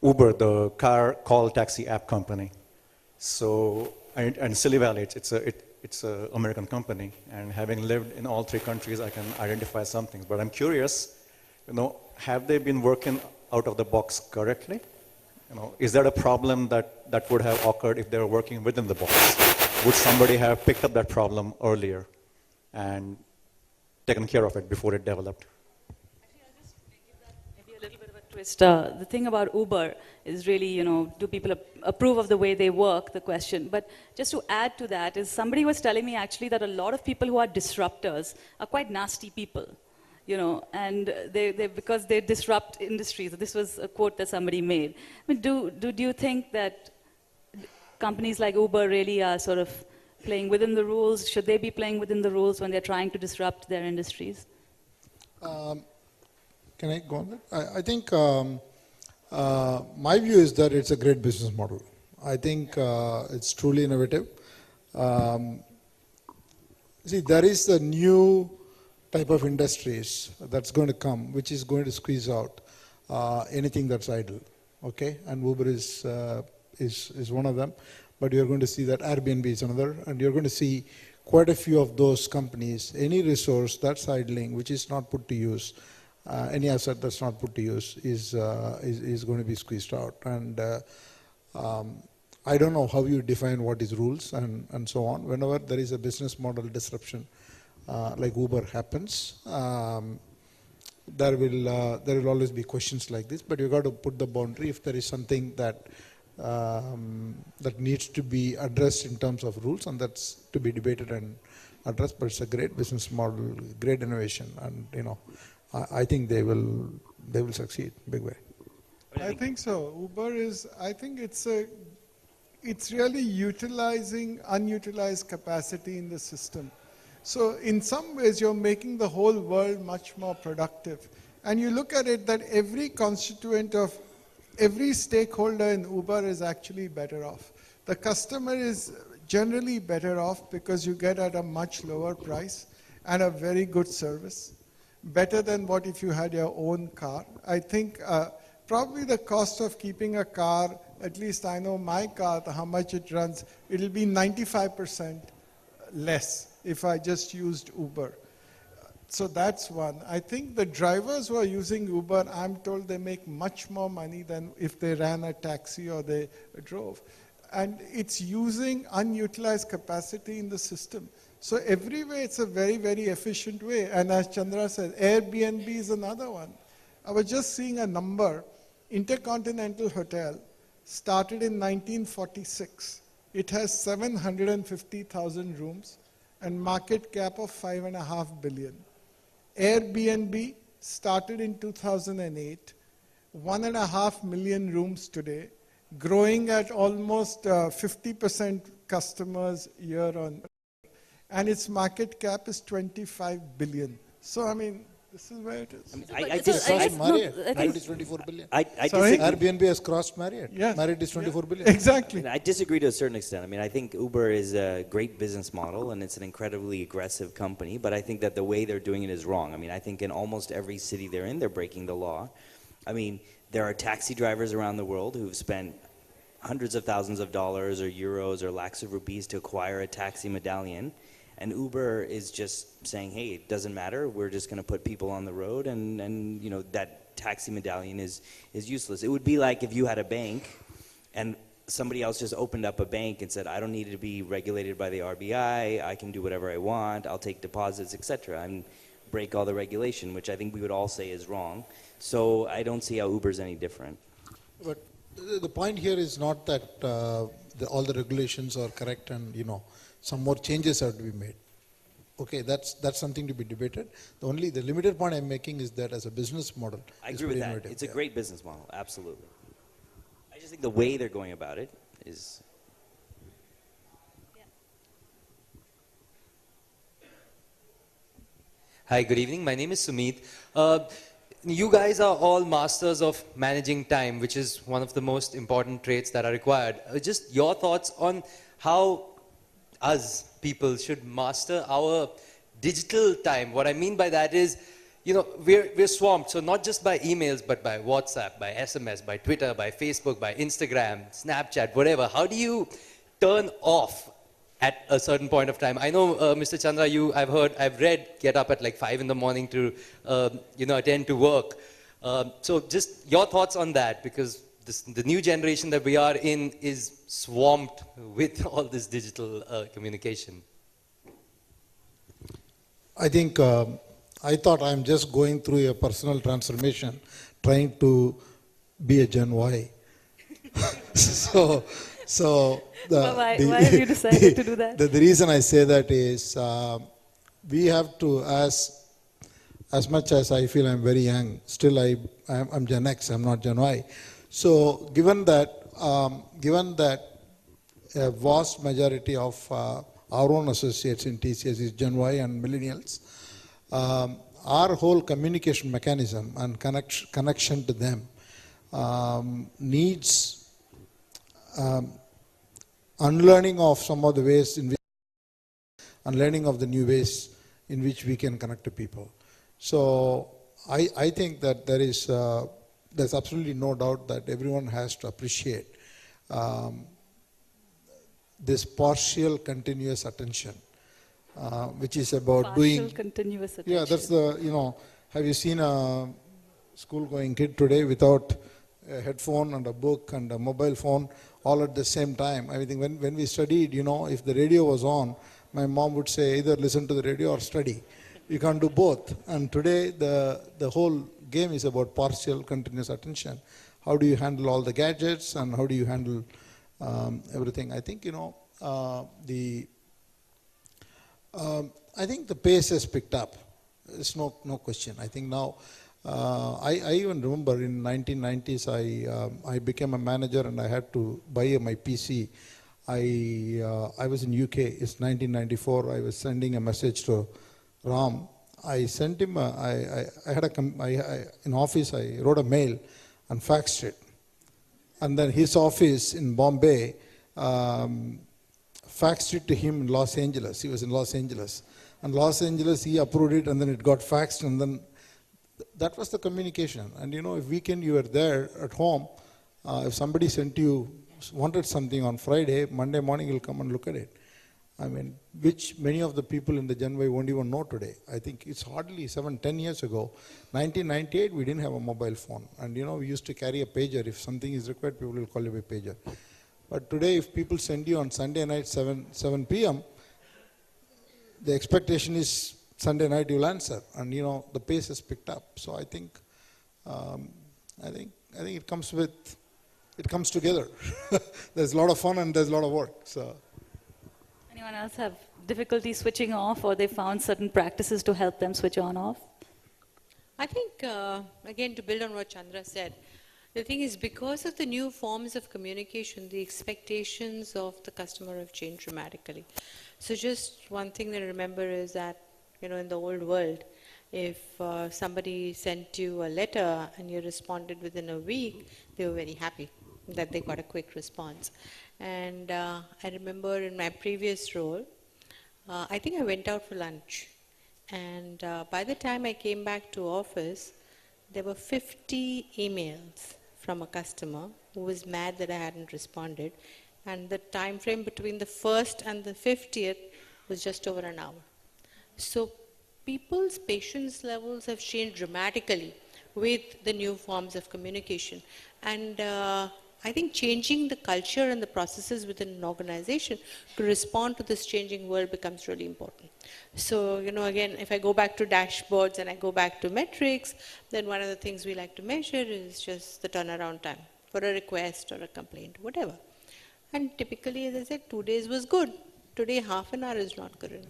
Uber, the car call taxi app company. So, and Silicon Valley, it's a American company, and having lived in all 3 countries, I can identify some things. But I'm curious, have they been working out of the box correctly? Is there a problem that would have occurred if they were working within the box? Would somebody have picked up that problem earlier and taken care of it before it developed? Actually, I'll just give that maybe a little bit of a twist. The thing about Uber is really, do people approve of the way they work, the question. But just to add to that is somebody was telling me actually that a lot of people who are disruptors are quite nasty people. And because they disrupt industries. This was a quote that somebody made. I mean, do you think that companies like Uber really are sort of playing within the rules? Should they be playing within the rules when they're trying to disrupt their industries? Can I go on that? I think my view is that it's a great business model. I think it's truly innovative. See, there is a new type of industries that's going to come, which is going to squeeze out anything that's idle, okay? And Uber is one of them, but you're going to see that Airbnb is another, and you're going to see quite a few of those companies. Any resource that's idling, which is not put to use, any asset that's not put to use is going to be squeezed out. And I don't know how you define what is rules and so on. Whenever there is a business model disruption like Uber happens, there will always be questions like this, but you got to put the boundary. If there is something that that needs to be addressed in terms of rules, and that's to be debated and addressed. But it's a great business model, great innovation, and I think they will succeed big way. I think so. Uber is. I think it's really utilizing unutilized capacity in the system. So in some ways, you're making the whole world much more productive. And you look at it that every constituent of every stakeholder in Uber is actually better off. The customer is generally better off because you get at a much lower price and a very good service, better than what if you had your own car. I think probably the cost of keeping a car, at least I know my car, how much it runs, it'll be 95% less if I just used Uber. So that's one. I think the drivers who are using Uber, I'm told they make much more money than if they ran a taxi or they drove. And it's using unutilized capacity in the system. So every way it's a very, very efficient way. And as Chandra said, Airbnb is another one. I was just seeing a number. Intercontinental Hotel started in 1946. It has 750,000 rooms and market cap of $5.5 billion. Airbnb started in 2008, 1.5 million rooms today, growing at almost 50% customers year on, and its market cap is 25 billion. So I mean, this is where it is. Marriott is 24 billion. Airbnb has crossed Marriott. Yes. Marriott is 24 billion. Exactly. I disagree to a certain extent. I mean, I think Uber is a great business model and it's an incredibly aggressive company, but I think that the way they're doing it is wrong. I mean, I think in almost every city they're in, they're breaking the law. I mean, there are taxi drivers around the world who've spent hundreds of thousands of dollars or euros or lakhs of rupees to acquire a taxi medallion. And Uber is just saying, hey, it doesn't matter. We're just going to put people on the road, and that taxi medallion is useless. It would be like if you had a bank, and somebody else just opened up a bank and said, I don't need to be regulated by the RBI. I can do whatever I want. I'll take deposits, etc., and break all the regulation, which I think we would all say is wrong. So I don't see how Uber's any different. But the point here is not that all the regulations are correct and some more changes have to be made. Okay, that's something to be debated. The limited point I'm making is that as a business model, I agree with that. innovative. It's a great business model, absolutely. I just think the way they're going about it is. Hi, good evening. My name is Sumit. You guys are all masters of managing time, which is one of the most important traits that are required. Just your thoughts on how us people should master our digital time. What I mean by that is, we're swamped. So not just by emails, but by WhatsApp, by SMS, by Twitter, by Facebook, by Instagram, Snapchat, whatever. How do you turn off at a certain point of time? I know, Mr. Chandra, I've read, get up at like 5 in the morning to, attend to work. So just your thoughts on that, because the new generation that we are in is swamped with all this digital communication. I think, I thought I'm just going through a personal transformation, trying to be a Gen Y. Why have you decided to do that? The reason I say that is we have to, as much as I feel I'm very young, still I'm Gen X, I'm not Gen Y. So given that a vast majority of our own associates in TCS is Gen Y and millennials, our whole communication mechanism and connection to them needs unlearning of some of the ways in which, and learning of the new ways in which we can connect to people. So I think that there's absolutely no doubt that everyone has to appreciate this partial continuous attention, which is about partial continuous attention. Yeah, that's have you seen a school-going kid today without a headphone and a book and a mobile phone all at the same time. I think when we studied, if the radio was on, my mom would say either listen to the radio or study. You can't do both. And today the whole game is about partial continuous attention. How do you handle all the gadgets and how do you handle everything? I think, I think the pace has picked up. There's no question. I think now, I even remember in 1990s, I became a manager and I had to buy my PC. I was in UK, it's 1994, I was sending a message to Ram. I sent him, in office, I wrote a mail and faxed it. And then his office in Bombay faxed it to him in Los Angeles. He was in Los Angeles. And Los Angeles, he approved it and then it got faxed and then that was the communication. And if weekend you were there at home, if somebody wanted something on Friday, Monday morning you'll come and look at it. I mean, which many of the people in the Gen Y won't even know today. I think it's hardly 7-10 years ago. 1998, we didn't have a mobile phone. And we used to carry a pager. If something is required, people will call you a pager. But today, if people send you on Sunday night 7 p.m., the expectation is Sunday night you'll answer. And the pace has picked up. So I think it comes together. There's a lot of fun and there's a lot of work. So. Anyone else have difficulty switching off, or they found certain practices to help them switch on off? I think, again, to build on what Chandra said, the thing is, because of the new forms of communication, the expectations of the customer have changed dramatically. So just one thing to remember is that, in the old world, if somebody sent you a letter and you responded within a week, they were very happy that they got a quick response. And I remember in my previous role, I think I went out for lunch. And by the time I came back to office, there were 50 emails from a customer who was mad that I hadn't responded. And the time frame between the 1st and the 50th was just over an hour. So people's patience levels have changed dramatically with the new forms of communication. And I think changing the culture and the processes within an organization to respond to this changing world becomes really important. So, again, if I go back to dashboards and I go back to metrics, then one of the things we like to measure is just the turnaround time for a request or a complaint, whatever. And typically, as I said, 2 days was good. Today, half an hour is not good enough.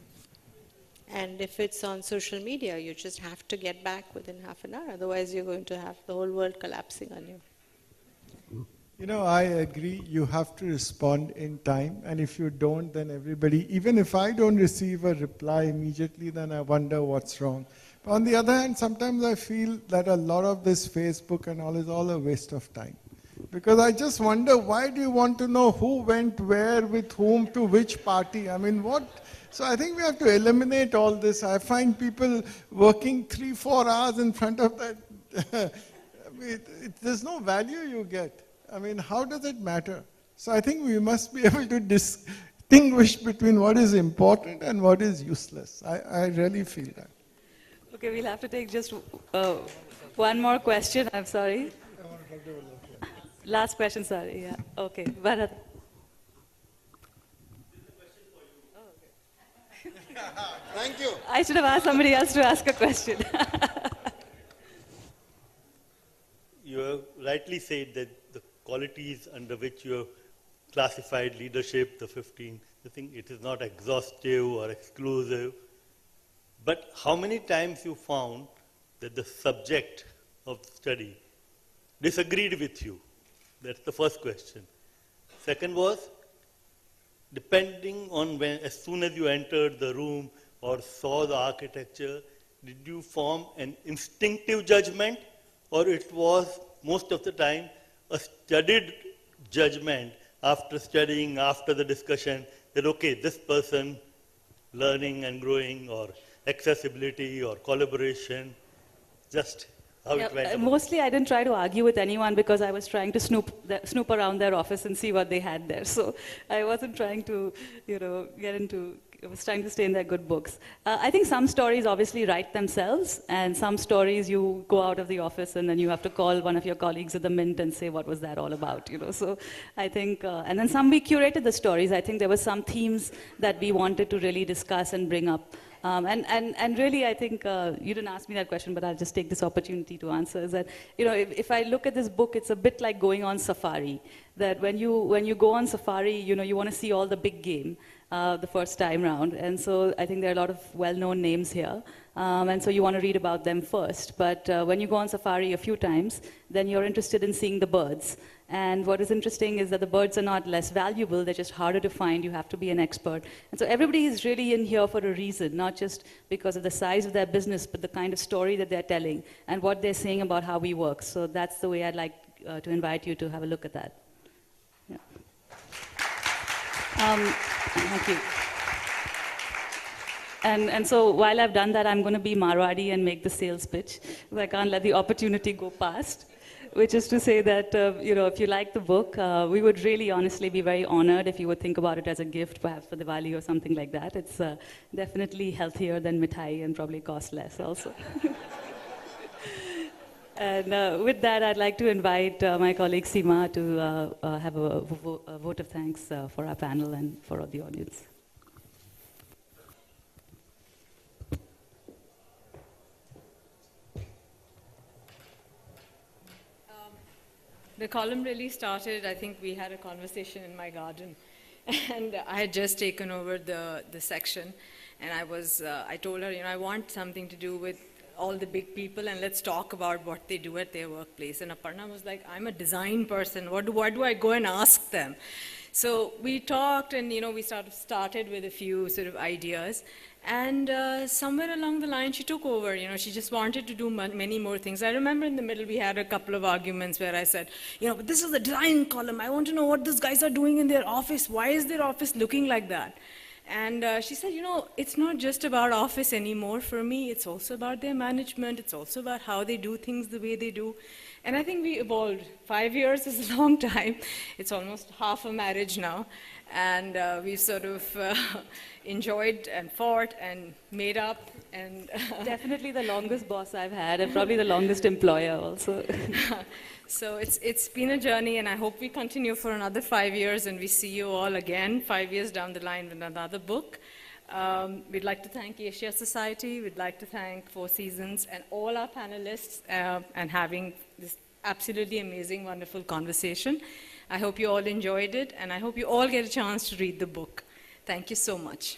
And if it's on social media, you just have to get back within half an hour. Otherwise, you're going to have the whole world collapsing on you. I agree, you have to respond in time, and if you don't, then everybody, even if I don't receive a reply immediately, then I wonder what's wrong. But on the other hand, sometimes I feel that a lot of this Facebook and all is all a waste of time. Because I just wonder, why do you want to know who went where, with whom, to which party? I mean, what? So I think we have to eliminate all this. I find people working 3-4 hours in front of that. There's no value you get. I mean, how does it matter? So I think we must be able to distinguish between what is important and what is useless. I really feel that. Okay, we'll have to take just one more question. I'm sorry. Last question, sorry. Yeah. Okay. Bharat. Thank you. I should have asked somebody else to ask a question. You have rightly said that the qualities under which you have classified leadership, the 15, I think it is not exhaustive or exclusive. But how many times you found that the subject of the study disagreed with you? That's the first question. Second was, depending on when, as soon as you entered the room or saw the architecture, did you form an instinctive judgment, or it was most of the time a studied judgment after studying, after the discussion, that okay, this person learning and growing, or accessibility or collaboration, just how it went about? Mostly I didn't try to argue with anyone because I was trying to snoop around their office and see what they had there. So I wasn't trying to, get into I was trying to stay in their good books. I think some stories obviously write themselves, and some stories you go out of the office and then you have to call one of your colleagues at the Mint and say, what was that all about, you know? So I think, and then some we curated the stories. I think there were some themes that we wanted to really discuss and bring up. And really, I think, you didn't ask me that question, but I'll just take this opportunity to answer, is that, you know, if I look at this book, it's a bit like going on safari. That when you go on safari, you know, you want to see all the big game the first time round. And so I think there are a lot of well-known names here. And so you want to read about them first. But when you go on safari a few times, then you're interested in seeing the birds. And what is interesting is that the birds are not less valuable, they're just harder to find, you have to be an expert. And so everybody is really in here for a reason, not just because of the size of their business, but the kind of story that they're telling and what they're saying about how we work. So that's the way I'd like to invite you to have a look at that. Yeah. Thank you. And so while I've done that, I'm going to be Marwadi and make the sales pitch. I can't let the opportunity go past. Which is to say that, you know, if you like the book, we would really honestly be very honored if you would think about it as a gift, perhaps for Diwali or something like that. It's definitely healthier than mithai and probably costs less also. And with that, I'd like to invite my colleague Seema to have a vote of thanks for our panel and for the audience. The column really started, I think we had a conversation in my garden, and I had just taken over the section, and I told her, you know, I want something to do with all the big people, and let's talk about what they do at their workplace. And Aparna was like, I'm a design person, what do I go and ask them? So we talked, and, you know, we started with a few sort of ideas. And somewhere along the line, she took over. You know, she just wanted to do many more things. I remember in the middle, we had a couple of arguments where I said, you know, but this is the design column. I want to know what these guys are doing in their office. Why is their office looking like that? And she said, you know, it's not just about office anymore for me. It's also about their management. It's also about how they do things the way they do. And I think we evolved. 5 years is a long time. It's almost half a marriage now. And we've sort of enjoyed and fought and made up. And definitely the longest boss I've had, and probably the longest employer also. So it's been a journey, and I hope we continue for another 5 years, and we see you all again 5 years down the line with another book. We'd like to thank Asia Society. We'd like to thank Four Seasons and all our panelists and having this absolutely amazing, wonderful conversation. I hope you all enjoyed it, and I hope you all get a chance to read the book. Thank you so much.